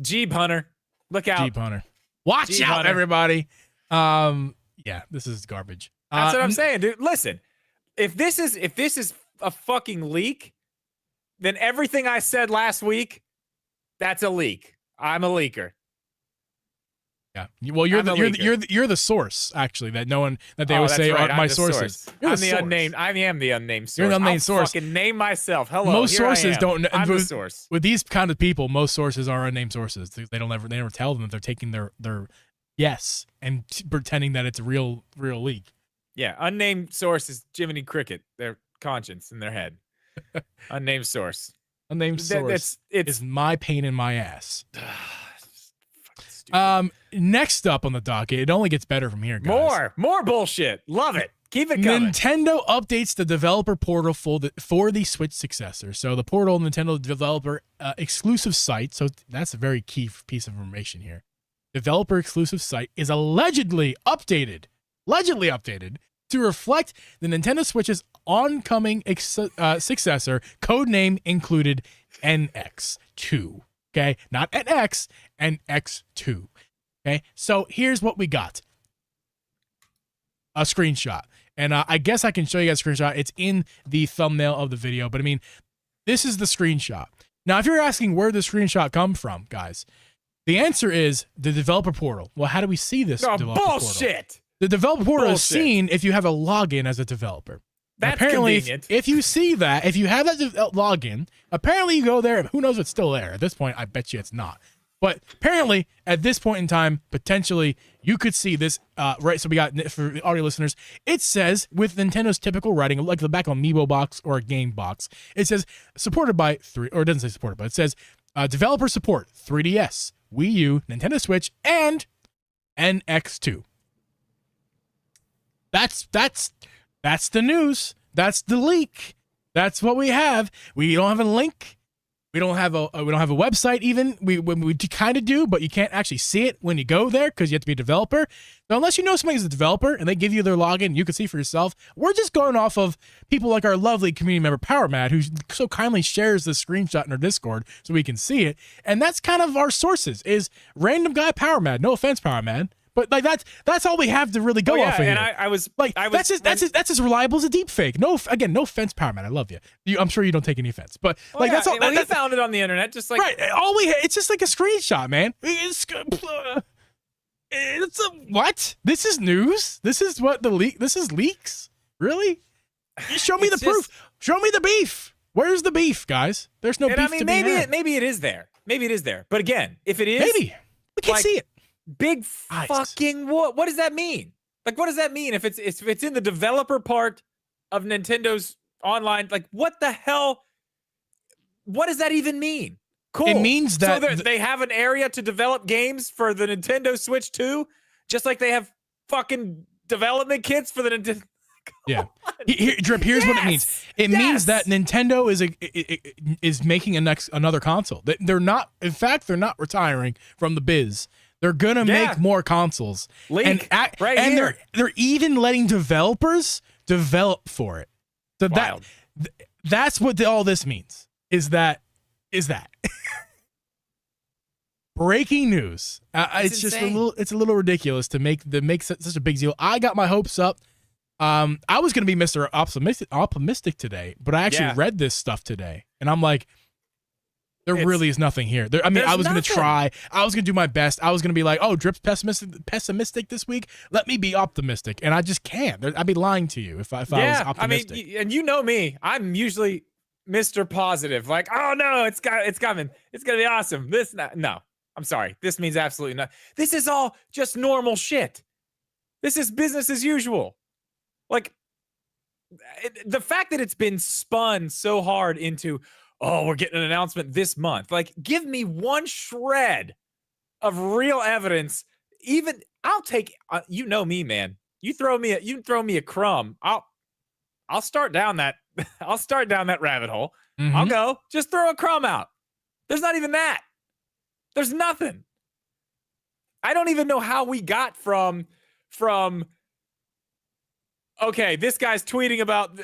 Speaker 2: Geeb Hunter. Look out.
Speaker 1: Geeb Hunter. Watch out, everybody. Yeah, this is garbage.
Speaker 2: That's what I'm saying, dude. Listen, if this is a fucking leak, then everything I said last week, that's a leak. I'm a leaker.
Speaker 1: Yeah. Well, you're the source actually that they always say are my sources.
Speaker 2: I'm the unnamed. I am the unnamed source.
Speaker 1: You're the unnamed source.
Speaker 2: Fucking name myself. Hello.
Speaker 1: Most sources don't.
Speaker 2: I'm the source.
Speaker 1: With these kind of people, most sources are unnamed sources. They never tell them that they're taking their yes and pretending that it's a real leak.
Speaker 2: Yeah, unnamed source is Jiminy Cricket. Their conscience in their head. Unnamed source.
Speaker 1: Unnamed source. It's my pain in my ass. Next up on the docket, it only gets better from here, guys.
Speaker 2: More bullshit. Love it. Keep it coming.
Speaker 1: Nintendo updates the developer portal for the Switch successor. So the portal, Nintendo developer exclusive site. So that's a very key piece of information here. Developer exclusive site is allegedly updated to reflect the Nintendo Switch's oncoming successor, codename included NX2. Okay, not NX, NX2. Okay, so here's what we got. A screenshot. And I guess I can show you guys a screenshot. It's in the thumbnail of the video. But I mean, this is the screenshot. Now, if you're asking where the screenshot come from, guys, the answer is the developer portal. Well, how do we see this developer
Speaker 2: bullshit.
Speaker 1: Portal? The developer portal is seen if you have a login as a developer.
Speaker 2: That's
Speaker 1: apparently,
Speaker 2: convenient.
Speaker 1: if you see that, if you have that login, apparently you go there. Who knows what's still there? At this point, I bet you it's not. But apparently, at this point in time, potentially, you could see this, right? So we got, for audio listeners, it says, with Nintendo's typical writing, like the back of an Amiibo box or a game box, it says, supported by or it doesn't say supported, but it says, developer support, 3DS, Wii U, Nintendo Switch, and NX2. That's the news. That's the leak. That's what we have. We don't have a link. We don't have a website even. We kind of do, but you can't actually see it when you go there because you have to be a developer. So unless you know somebody's a developer and they give you their login, you can see for yourself. We're just going off of people like our lovely community member PowerMad, who so kindly shares the screenshot in our Discord so we can see it. And that's kind of our sources is random guy PowerMad. No offense, PowerMad. But like that's all we have to really go off of.
Speaker 2: And
Speaker 1: here.
Speaker 2: I was
Speaker 1: that's as reliable as a deep fake. No offense, Powerman. I love you. I'm sure you don't take any offense. But that's all.
Speaker 2: Well, he found it on the internet, just like
Speaker 1: right. It's just like a screenshot, man. What? This is news. This is what the leak. This is leaks. Really? Show me the proof. Show me the beef. Where's the beef, guys? There's no beef. I mean,
Speaker 2: maybe it is there. Maybe it is there. But again, if it is,
Speaker 1: maybe we can't see it.
Speaker 2: Big fucking what? What does that mean? Like, what does that mean if it's in the developer part of Nintendo's online? Like, what the hell? What does that even mean? Cool.
Speaker 1: It means that
Speaker 2: so they have an area to develop games for the Nintendo Switch 2, just like they have fucking development kits for the Nintendo.
Speaker 1: Yeah. Drip, here's what it means. It means that Nintendo is making another console. They're not. In fact, they're not retiring from the biz. They're gonna make more consoles, and they're even letting developers develop for it. So that's what all this means. Is that breaking news? It's just a little ridiculous to make such a big deal. I got my hopes up. I was gonna be Mr. Optimistic today, but I actually read this stuff today, and I'm like, there really is nothing here. I was going to try. I was going to do my best. I was going to be like, oh, Drip's pessimistic this week. Let me be optimistic. And I just can't. I'd be lying to you if I was optimistic.
Speaker 2: I mean, and you know me. I'm usually Mr. Positive. Like, oh, no, it's coming. It's going to be awesome. No, I'm sorry. This means absolutely nothing. This is all just normal shit. This is business as usual. Like, the fact that it's been spun so hard into, oh, we're getting an announcement this month. Like, give me one shred of real evidence. Even I'll take. You know me, man. You throw me a crumb. I'll start down that. I'll start down that rabbit hole. Mm-hmm. I'll go. Just throw a crumb out. There's not even that. There's nothing. I don't even know how we got from. Okay, this guy's tweeting about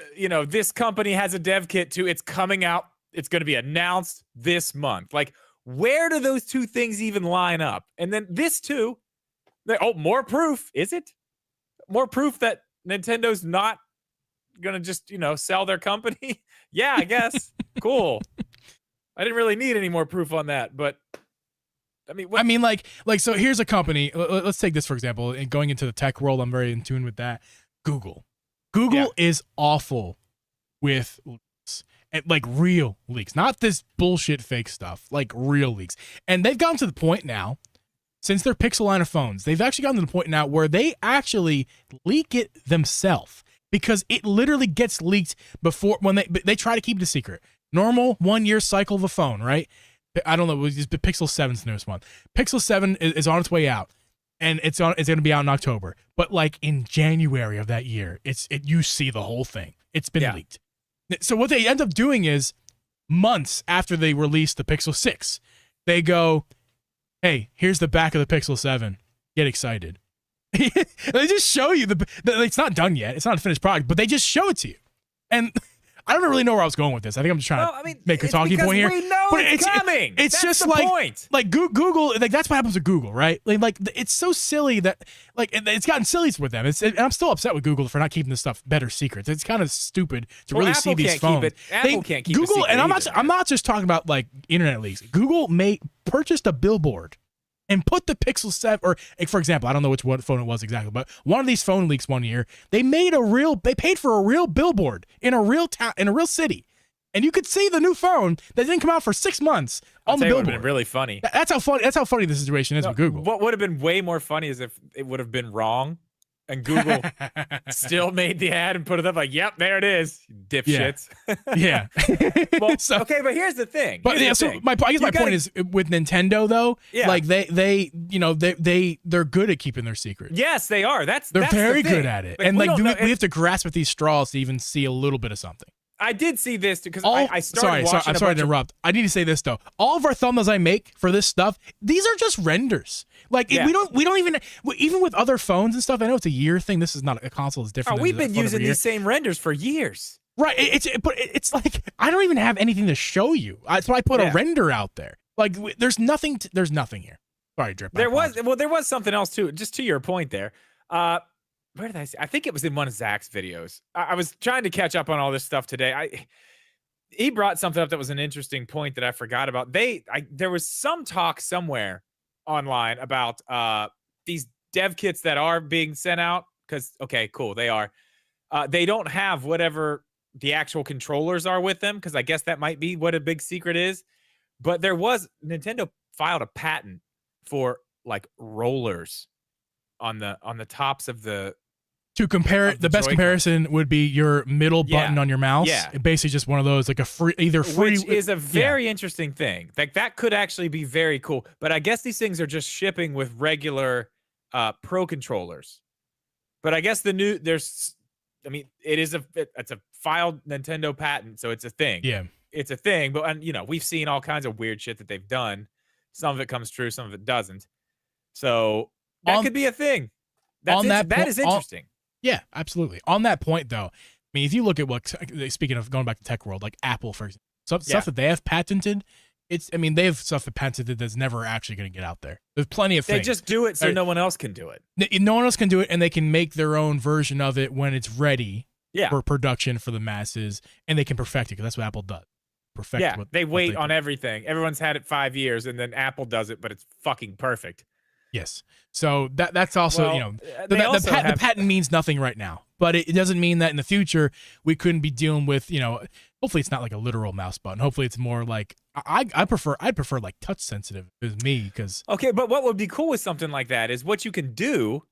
Speaker 2: this company has a dev kit to it's coming out. It's going to be announced this month. Like, where do those two things even line up? And then this too. More proof. Is it? More proof that Nintendo's not going to just, sell their company? Yeah, I guess. Cool. I didn't really need any more proof on that, but I mean, so here's a company. Let's take this, for example, and going into the tech world, I'm very in tune with that. Google is awful with like real leaks, not this bullshit fake stuff, like real leaks. And they've gotten to the point now, since their Pixel line of phones, they've actually gotten to the point now where they actually leak it themselves because it literally gets leaked before when they try to keep it a secret. Normal 1 year cycle of a phone, right? I don't know. The Pixel 7's the newest one. Pixel 7 is on its way out, and it's going to be out in October. But like in January of that year, you see the whole thing. It's been leaked. So what they end up doing is months after they release the Pixel 6, they go, hey, here's the back of the Pixel 7. Get excited. They just show you it's not done yet. It's not a finished product, but they just show it to you. And I don't really know where I was going with this. I think I'm just trying to make a talking point here. We know it's coming.
Speaker 1: It's
Speaker 2: that's
Speaker 1: just
Speaker 2: the point.
Speaker 1: Like Google, like that's what happens with Google, right? Like it's so silly that it's gotten silly with them. And I'm still upset with Google for not keeping this stuff better secrets. It's kind of stupid to really see these phones.
Speaker 2: Apple can't keep
Speaker 1: Google,
Speaker 2: it secret
Speaker 1: and I'm not just talking about like internet leaks. Google purchased a billboard and put the Pixel 7, or for example, I don't know which phone it was exactly, but one of these phone leaks one year, they paid for a real billboard in a real town, in a real city. And you could see the new phone that didn't come out for 6 months on the billboard.
Speaker 2: Would have been really funny.
Speaker 1: That's how funny the situation is with Google.
Speaker 2: What would have been way more funny is if it would have been wrong and Google still made the ad and put it up like, yep, there it is, dipshits.
Speaker 1: Yeah.
Speaker 2: Well, okay, but here's the thing.
Speaker 1: But my point is with Nintendo though, like they're good at keeping their secrets.
Speaker 2: Yes, they are. They're
Speaker 1: very good at it. Like, and like we have to grasp at these straws to even see a little bit of something.
Speaker 2: I did see this because I started watching.
Speaker 1: I'm sorry to interrupt. I need to say this though. All of our thumbnails I make for this stuff, these are just renders. Like we don't even with other phones and stuff. I know it's a year thing. This is not a console. It's different.
Speaker 2: Oh, we've been using these same renders for years.
Speaker 1: Right. But it's like I don't even have anything to show you. That's why I put a render out there. Like there's nothing. There's nothing here. Sorry, Drip.
Speaker 2: There was something else too. Just to your point there. Where did I see? I think it was in one of Zach's videos. I was trying to catch up on all this stuff today. He brought something up that was an interesting point that I forgot about. There was some talk somewhere online about these dev kits that are being sent out because okay, cool, they are. They don't have whatever the actual controllers are with them because I guess that might be what a big secret is. But Nintendo filed a patent for like rollers on the tops of the.
Speaker 1: To compare it, the best comparison would be your middle button on your mouse.
Speaker 2: Yeah.
Speaker 1: Basically just one of those, like which
Speaker 2: is a very interesting thing. Like that could actually be very cool. But I guess these things are just shipping with regular Pro controllers. But I guess it's a filed Nintendo patent, so it's a thing.
Speaker 1: Yeah.
Speaker 2: It's a thing. But we've seen all kinds of weird shit that they've done. Some of it comes true, some of it doesn't. So that could be a thing. That is interesting.
Speaker 1: Yeah, absolutely. On that point, though, I mean, if you look at speaking of going back to tech world, like Apple, for example, stuff that they have patented, they have stuff that patented that's never actually going to get out there. There's plenty of things.
Speaker 2: They just do it so no one else can do it.
Speaker 1: No one else can do it, and they can make their own version of it when it's ready for production for the masses, and they can perfect it, because that's what Apple does.
Speaker 2: They wait on everything. Everyone's had it 5 years, and then Apple does it, but it's fucking perfect.
Speaker 1: Yes. So that's also, the patent means nothing right now, but it doesn't mean that in the future we couldn't be dealing with, hopefully it's not like a literal mouse button. Hopefully it's more like I'd prefer like touch sensitive as me because.
Speaker 2: Okay. But what would be cool with something like that is what you can do,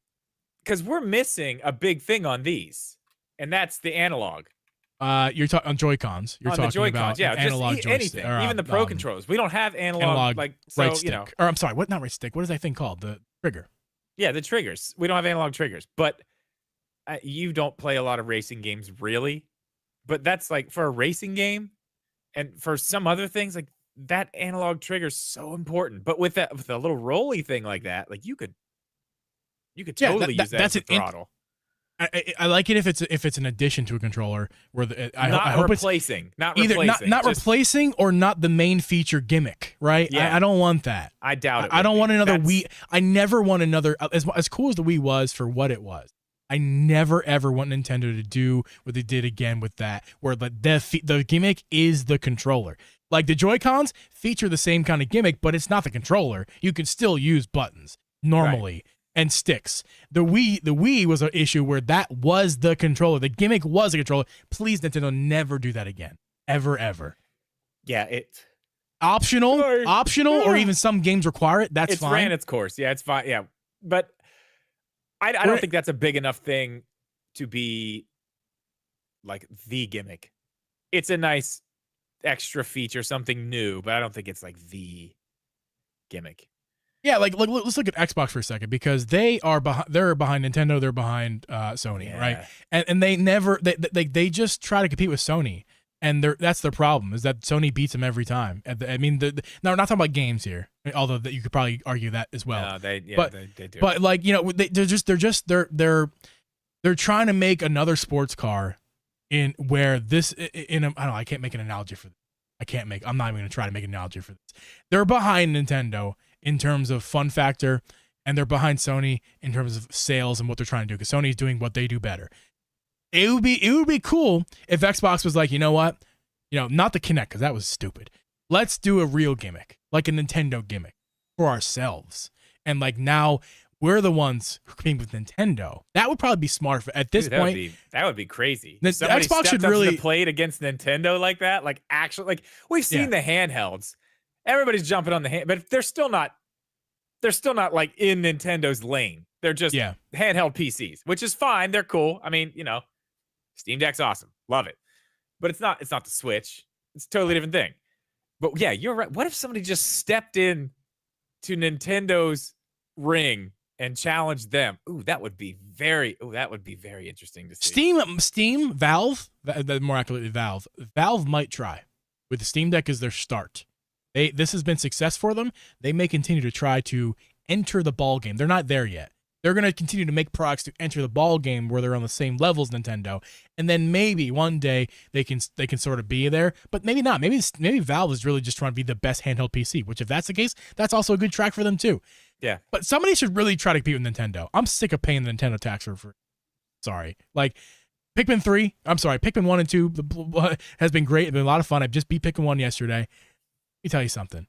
Speaker 2: because we're missing a big thing on these, and that's the analog.
Speaker 1: You're talking on Joy-Cons. You're talking about analog joystick.
Speaker 2: Anything, even the Pro controllers. We don't have analog like so,
Speaker 1: right stick. Or I'm sorry, not right stick. What is that thing called? The trigger.
Speaker 2: Yeah, the triggers. We don't have analog triggers, but you don't play a lot of racing games, really. But that's like for a racing game, and for some other things, like that analog trigger is so important. But with a little rolly thing like that, like you could totally use that as a throttle.
Speaker 1: I like it if it's an addition to a controller where
Speaker 2: not replacing
Speaker 1: or not the main feature gimmick, right?
Speaker 2: Yeah.
Speaker 1: I don't want that.
Speaker 2: I doubt it.
Speaker 1: I don't want another Wii. I never want another as cool as the Wii was for what it was. I never ever want Nintendo to do what they did again with that, where the gimmick is the controller. Like the Joy-Cons feature the same kind of gimmick, but it's not the controller. You can still use buttons normally. Right. And sticks. The Wii was an issue where that was the controller. The gimmick was a controller. Please, Nintendo, never do that again. Ever.
Speaker 2: Yeah, it's
Speaker 1: optional, or even some games require it. That's fine.
Speaker 2: It's ran its course. Yeah, it's fine. Yeah, but I don't think that's a big enough thing to be like the gimmick. It's a nice extra feature, something new, but I don't think it's like the gimmick.
Speaker 1: Yeah, like let's look at Xbox for a second, because they're behind Nintendo, they're behind Sony, right? And they just try to compete with Sony, and that's their problem, is that Sony beats them every time. I mean, no, we're not talking about games here, although you could probably argue that as well.
Speaker 2: No, they do.
Speaker 1: But like they're trying to make another sports car I can't make an analogy for this. I'm not even going to try to make an analogy for this. They're behind Nintendo in terms of fun factor, and they're behind Sony in terms of sales and what they're trying to do, because Sony's doing what they do better. It would be cool if Xbox was like, you know what? Not the Kinect, because that was stupid. Let's do a real gimmick, like a Nintendo gimmick for ourselves. And like now we're the ones who compete with Nintendo. That would probably be smart at this point.
Speaker 2: That would be crazy.
Speaker 1: Xbox should
Speaker 2: up
Speaker 1: really
Speaker 2: to the plate against Nintendo like that. Like actually, like we've seen the handhelds. Everybody's jumping on the hand, but they're still not like in Nintendo's lane. They're just handheld PCs, which is fine. They're cool. I mean, Steam Deck's awesome. Love it. But it's not the Switch. It's a totally different thing. But yeah, you're right. What if somebody just stepped in to Nintendo's ring and challenge them. That would be very interesting to see.
Speaker 1: Valve, more accurately Valve might try with the Steam Deck as their start. This has been success for them. They may continue to try to enter the ball game. They're not there yet. They're going to continue to make products to enter the ball game where they're on the same level as Nintendo, and then maybe one day they can sort of be there, but maybe not. Maybe Valve is really just trying to be the best handheld PC. Which, if that's the case, that's also a good track for them too.
Speaker 2: Yeah,
Speaker 1: but somebody should really try to compete with Nintendo. I'm sick of paying the Nintendo tax for. Sorry, like Pikmin 1 and 2 has been great. It's been a lot of fun. I've just beat Pikmin 1 yesterday. Let me tell you something.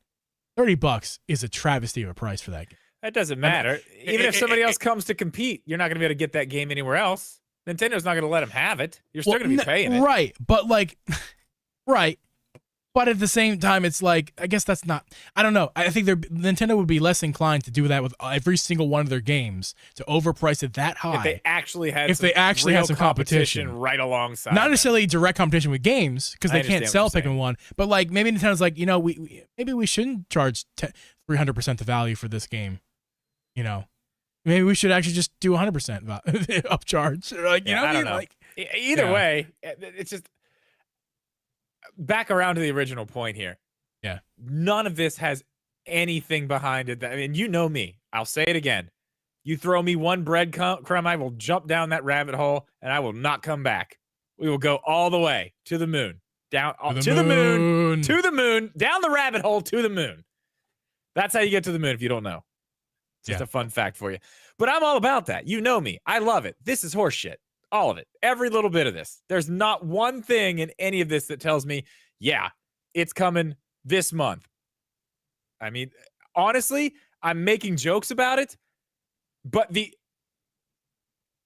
Speaker 1: $30 is a travesty of a price for that game.
Speaker 2: That doesn't matter. Even if somebody else comes to compete, you're not going to be able to get that game anywhere else. Nintendo's not going to let them have it. You're still going to be paying it.
Speaker 1: Right. But right. But at the same time, it's like, I guess that's not, I don't know. I think Nintendo would be less inclined to do that with every single one of their games, to overprice it that high.
Speaker 2: If they actually had some
Speaker 1: competition
Speaker 2: right alongside.
Speaker 1: Not necessarily direct competition with games, because they can't sell Pikmin 1. But maybe Nintendo's like, maybe we shouldn't charge 300% the value for this game. Maybe we should actually just do 100% upcharge.
Speaker 2: I don't know. Either way, it's just back around to the original point here.
Speaker 1: Yeah.
Speaker 2: None of this has anything behind it. I mean, you know me. I'll say it again. You throw me one breadcrumb, I will jump down that rabbit hole and I will not come back. We will go all the way to the moon, down to the moon, to the moon, down the rabbit hole to the moon. That's how you get to the moon if you don't know. Just a fun fact for you. But I'm all about that. You know me. I love it. This is horseshit. All of it. Every little bit of this. There's not one thing in any of this that tells me, yeah, it's coming this month. I mean, honestly, I'm making jokes about it, but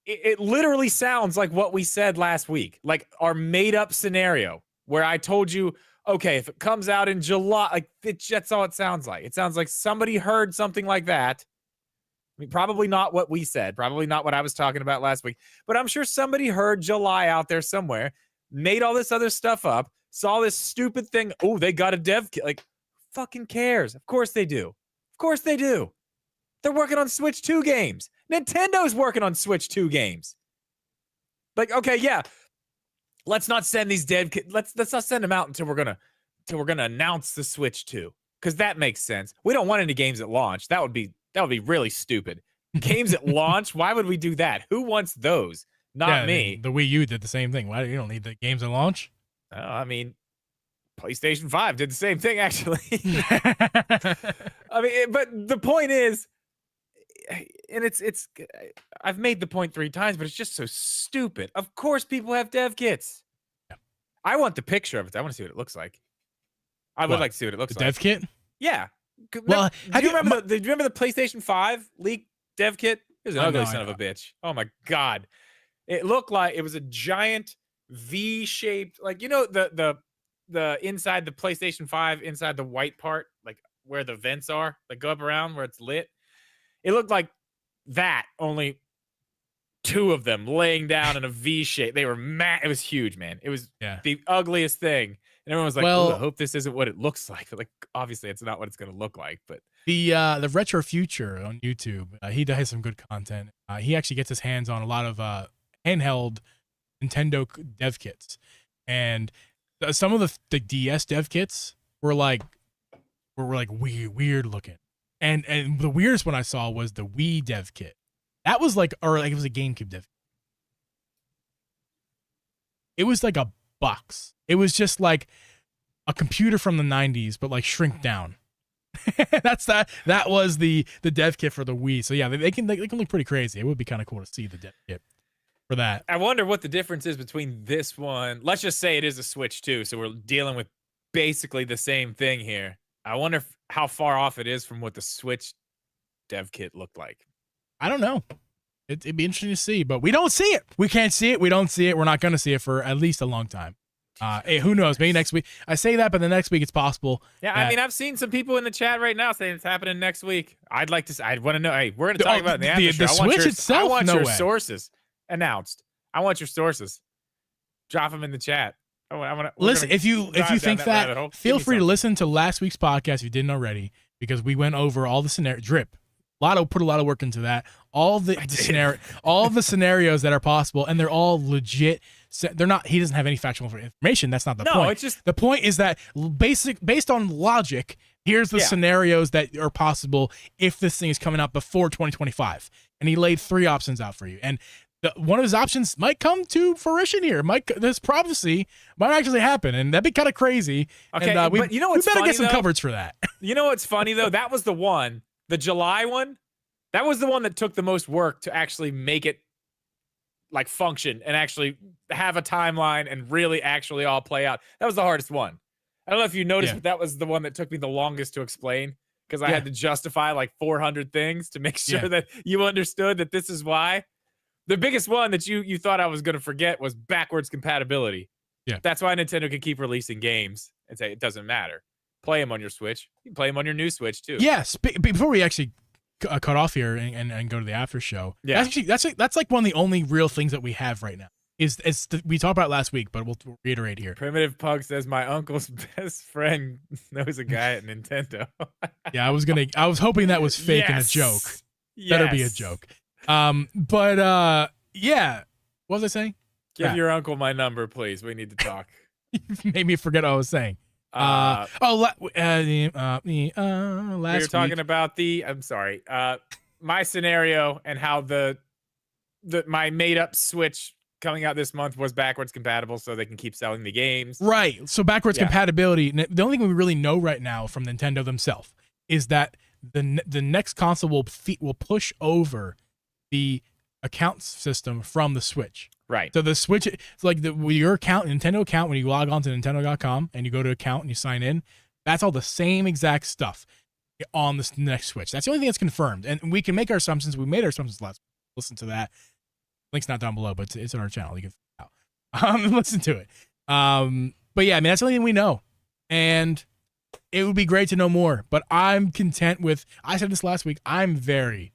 Speaker 2: it literally sounds like what we said last week, like our made up scenario where I told you, okay, if it comes out in July, that's all it sounds like. It sounds like somebody heard something like that. I mean, probably not what we said, probably not what I was talking about last week, but I'm sure somebody heard July out there somewhere, made all this other stuff up, saw this stupid thing. Oh, they got a dev kit. Like, fucking cares. Of course they do. Of course they do. They're working on Switch 2 games. Nintendo's working on Switch 2 games. Like, okay, yeah. Let's not send these dev kits. Let's not send them out until we're gonna announce the Switch 2, because that makes sense. We don't want any games at launch. That would be really stupid. Games at launch? Why would we do that? Who wants those? Not me.
Speaker 1: The Wii U did the same thing. Why you don't need the games at launch?
Speaker 2: I mean, PlayStation 5 did the same thing, actually. I mean, but the point is, and it's I've made the point 3 times, but it's just so stupid. Of course people have dev kits. Yeah. I want the picture of it. I want to see what it looks like. I would like to see what it looks like.
Speaker 1: Dev kit?
Speaker 2: Yeah. Well, do you remember the PlayStation 5 leaked dev kit? It was an ugly son of a bitch. Oh my God. It looked like it was a giant V-shaped, like, the inside the PlayStation 5, inside the white part, like where the vents are, like go up around where it's lit. It looked like that, only 2 of them laying down in a V shape. They were mad. It was huge, man. It was the ugliest thing. And everyone was like, I hope this isn't what it looks like. Like, obviously, it's not what it's going to look like. But
Speaker 1: the Retro Future on YouTube, he does some good content. He actually gets his hands on a lot of handheld Nintendo dev kits. And some of the DS dev kits were weird looking. And the weirdest one I saw was the Wii dev kit. That was it was a GameCube dev kit. It was like a box. It was just like a computer from the 90s, but like shrink down. That was the dev kit for the Wii. So yeah, they can look pretty crazy. It would be kind of cool to see the dev kit for that.
Speaker 2: I wonder what the difference is between this one. Let's just say it is a Switch 2, so we're dealing with basically the same thing here. I wonder how far off it is from what the Switch dev kit looked like.
Speaker 1: I don't know. It'd be interesting to see, but we don't see it. We can't see it. We don't see it. We're not going to see it for at least a long time. Hey, who knows? Maybe next week. I say that, but the next week it's possible.
Speaker 2: Yeah, I mean, I've seen some people in the chat right now saying it's happening next week. I'd want to know. Hey, we're going to talk about it in the after show.
Speaker 1: The Switch itself.
Speaker 2: I want your sources announced. I want your sources. Drop them in the chat.
Speaker 1: Listen, if you think that, feel free to listen to last week's podcast if you didn't already, because we went over all the scenario. Drip, Put a lot of work into that. All the scenarios that are possible, and they're all legit. They're not. He doesn't have any factual information. That's not the point.
Speaker 2: No, it's just
Speaker 1: the point is that based on logic. Here's the scenarios that are possible if this thing is coming out before 2025. And he laid 3 options out for you. And one of his options might come to fruition here. This prophecy might actually happen, and that'd be kind of crazy.
Speaker 2: Okay,
Speaker 1: and,
Speaker 2: but you know what's
Speaker 1: we better
Speaker 2: funny,
Speaker 1: get some coverage for that.
Speaker 2: You know what's funny though? That was the July one. That was the one that took the most work to actually make it like function and actually have a timeline and really actually all play out. That was the hardest one. I don't know if you noticed, but that was the one that took me the longest to explain because I had to justify like 400 things to make sure that you understood that this is why. The biggest one that you thought I was going to forget was backwards compatibility.
Speaker 1: Yeah.
Speaker 2: That's why Nintendo can keep releasing games and say it doesn't matter. Play them on your Switch. You can play them on your new Switch too.
Speaker 1: Yes. Before we actually cut off here and go to the after show, that's like one of the only real things that we have right now. We talked about it last week, but we'll reiterate here.
Speaker 2: Primitive Pug says my uncle's best friend knows a guy at Nintendo.
Speaker 1: Yeah, I was hoping that was fake and a joke. Better be a joke. What was I saying?
Speaker 2: Give your uncle my number, please. We need to talk.
Speaker 1: You made me forget what I was saying.
Speaker 2: We were talking about I'm sorry. My scenario and how my made up Switch coming out this month was backwards compatible so they can keep selling the games.
Speaker 1: Right. So backwards compatibility. The only thing we really know right now from Nintendo themselves is that the next console will push over the account system from the Switch.
Speaker 2: Right.
Speaker 1: So the Switch, it's like your Nintendo account, when you log on to Nintendo.com and you go to account and you sign in, that's all the same exact stuff on this next Switch. That's the only thing that's confirmed. And we can make our assumptions. We made our assumptions last week. Listen to that. Link's not down below, but it's on our channel. You can find out. Listen to it. But yeah, I mean, that's the only thing we know. And it would be great to know more. But I'm content with, I said this last week, I'm very,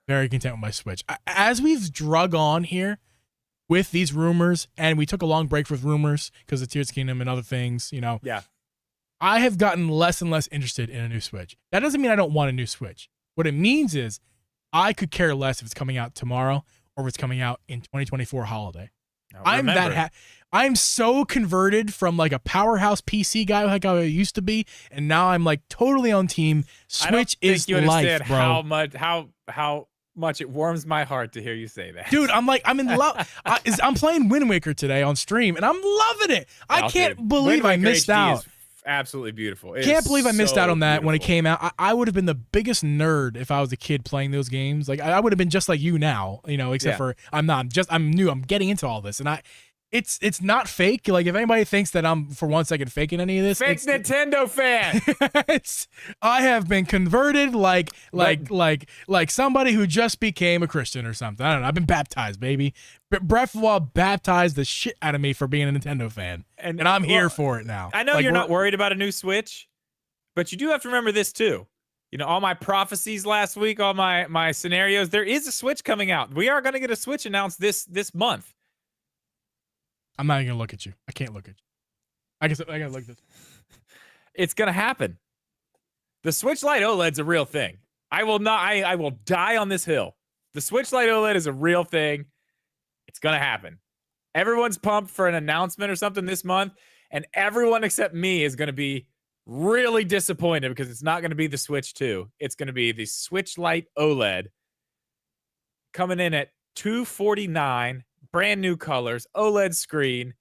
Speaker 1: very content with my Switch. As we've drug on here with these rumors, and we took a long break with rumors because of Tears Kingdom and other things,
Speaker 2: Yeah.
Speaker 1: I have gotten less and less interested in a new Switch. That doesn't mean I don't want a new Switch. What it means is I could care less if it's coming out tomorrow or if it's coming out in 2024 holiday. I'm so converted from like a powerhouse PC guy like I used to be, and now I'm like totally on team Switch is life, bro.
Speaker 2: How much it warms my heart to hear you say that,
Speaker 1: dude. I'm in love. I'm playing Wind Waker today on stream, and I'm loving it. I can't believe I missed out.
Speaker 2: Absolutely beautiful.
Speaker 1: Can't believe I missed out on that when it came out. I would have been the biggest nerd if I was a kid playing those games. Like I would have been just like you now, except for I'm not. I'm new. I'm getting into all this, and it's not fake. Like if anybody thinks that I'm for 1 second faking any of this,
Speaker 2: fake Nintendo fan.
Speaker 1: I have been converted like somebody who just became a Christian or something. I don't know. I've been baptized, baby. Breath of the Wild baptized the shit out of me for being a Nintendo fan, and I'm here for it now.
Speaker 2: I know you're not worried about a new Switch, but you do have to remember this too. All my prophecies last week, all my scenarios. There is a Switch coming out. We are going to get a Switch announced this month.
Speaker 1: I'm not even gonna look at you. I can't look at you. I gotta look at this.
Speaker 2: It's gonna happen. The Switch Lite OLED's a real thing. I will die on this hill. The Switch Lite OLED is a real thing. It's gonna happen. Everyone's pumped for an announcement or something this month, and everyone except me is gonna be really disappointed because it's not gonna be the Switch 2. It's gonna be the Switch Lite OLED coming in at $249. Brand new colors, OLED screen,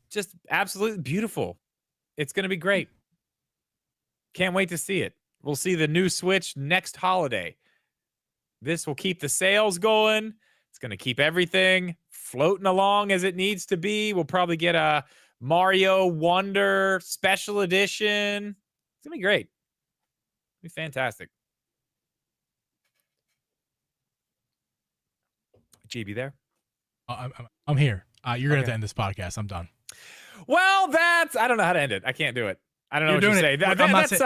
Speaker 2: just absolutely beautiful. It's going to be great. Can't wait to see it. We'll see the new Switch next holiday. This will keep the sales going. It's going to keep everything floating along as it needs to be. We'll probably get a Mario Wonder special edition. It's going to be great. It'll be fantastic. GB there?
Speaker 1: I'm here. You're going to have to end this podcast. I'm done.
Speaker 2: Well, I don't know how to end it. I can't do it. I don't know what to say.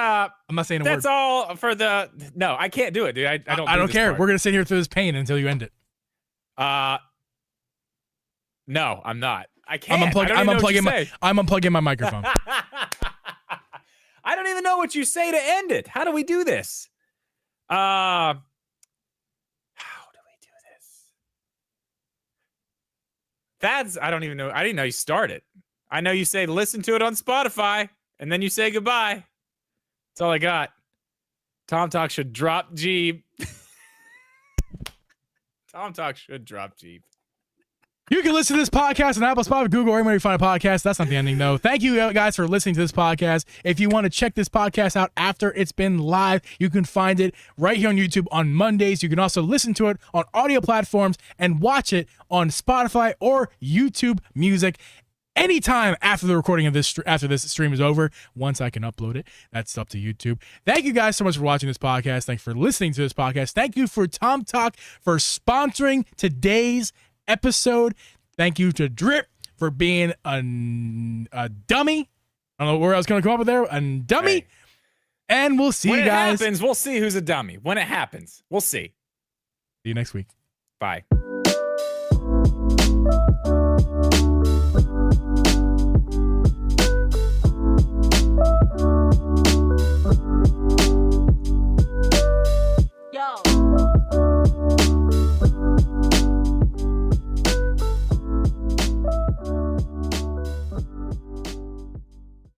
Speaker 1: I'm not saying a word.
Speaker 2: That's all for no, I can't do it, dude. I don't
Speaker 1: care.
Speaker 2: Part.
Speaker 1: We're going to sit here through this pain until you end it.
Speaker 2: No, I'm not. I can't.
Speaker 1: I'm unplugging my microphone.
Speaker 2: I don't even know what you say to end it. How do we do this? Thad's, I don't even know. I didn't know you started. I know you say listen to it on Spotify, and then you say goodbye. That's all I got. Tomtoc should drop Geeb. Tomtoc should drop Geeb.
Speaker 1: You can listen to this podcast on Apple, Spotify, Google, or anywhere you find a podcast. That's not the ending, though. Thank you guys for listening to this podcast. If you want to check this podcast out after it's been live, you can find it right here on YouTube on Mondays. You can also listen to it on audio platforms and watch it on Spotify or YouTube Music anytime after the recording of this, after this stream is over. Once I can upload it, that's up to YouTube. Thank you guys so much for watching this podcast. Thanks for listening to this podcast. Thank you for Tomtoc for sponsoring today's episode. Thank you to Drip for being a dummy. I don't know where I was going to come up with there. A dummy. Hey. And we'll see you guys. When it
Speaker 2: happens, we'll see who's a dummy. When it happens, we'll see.
Speaker 1: See you next week.
Speaker 2: Bye.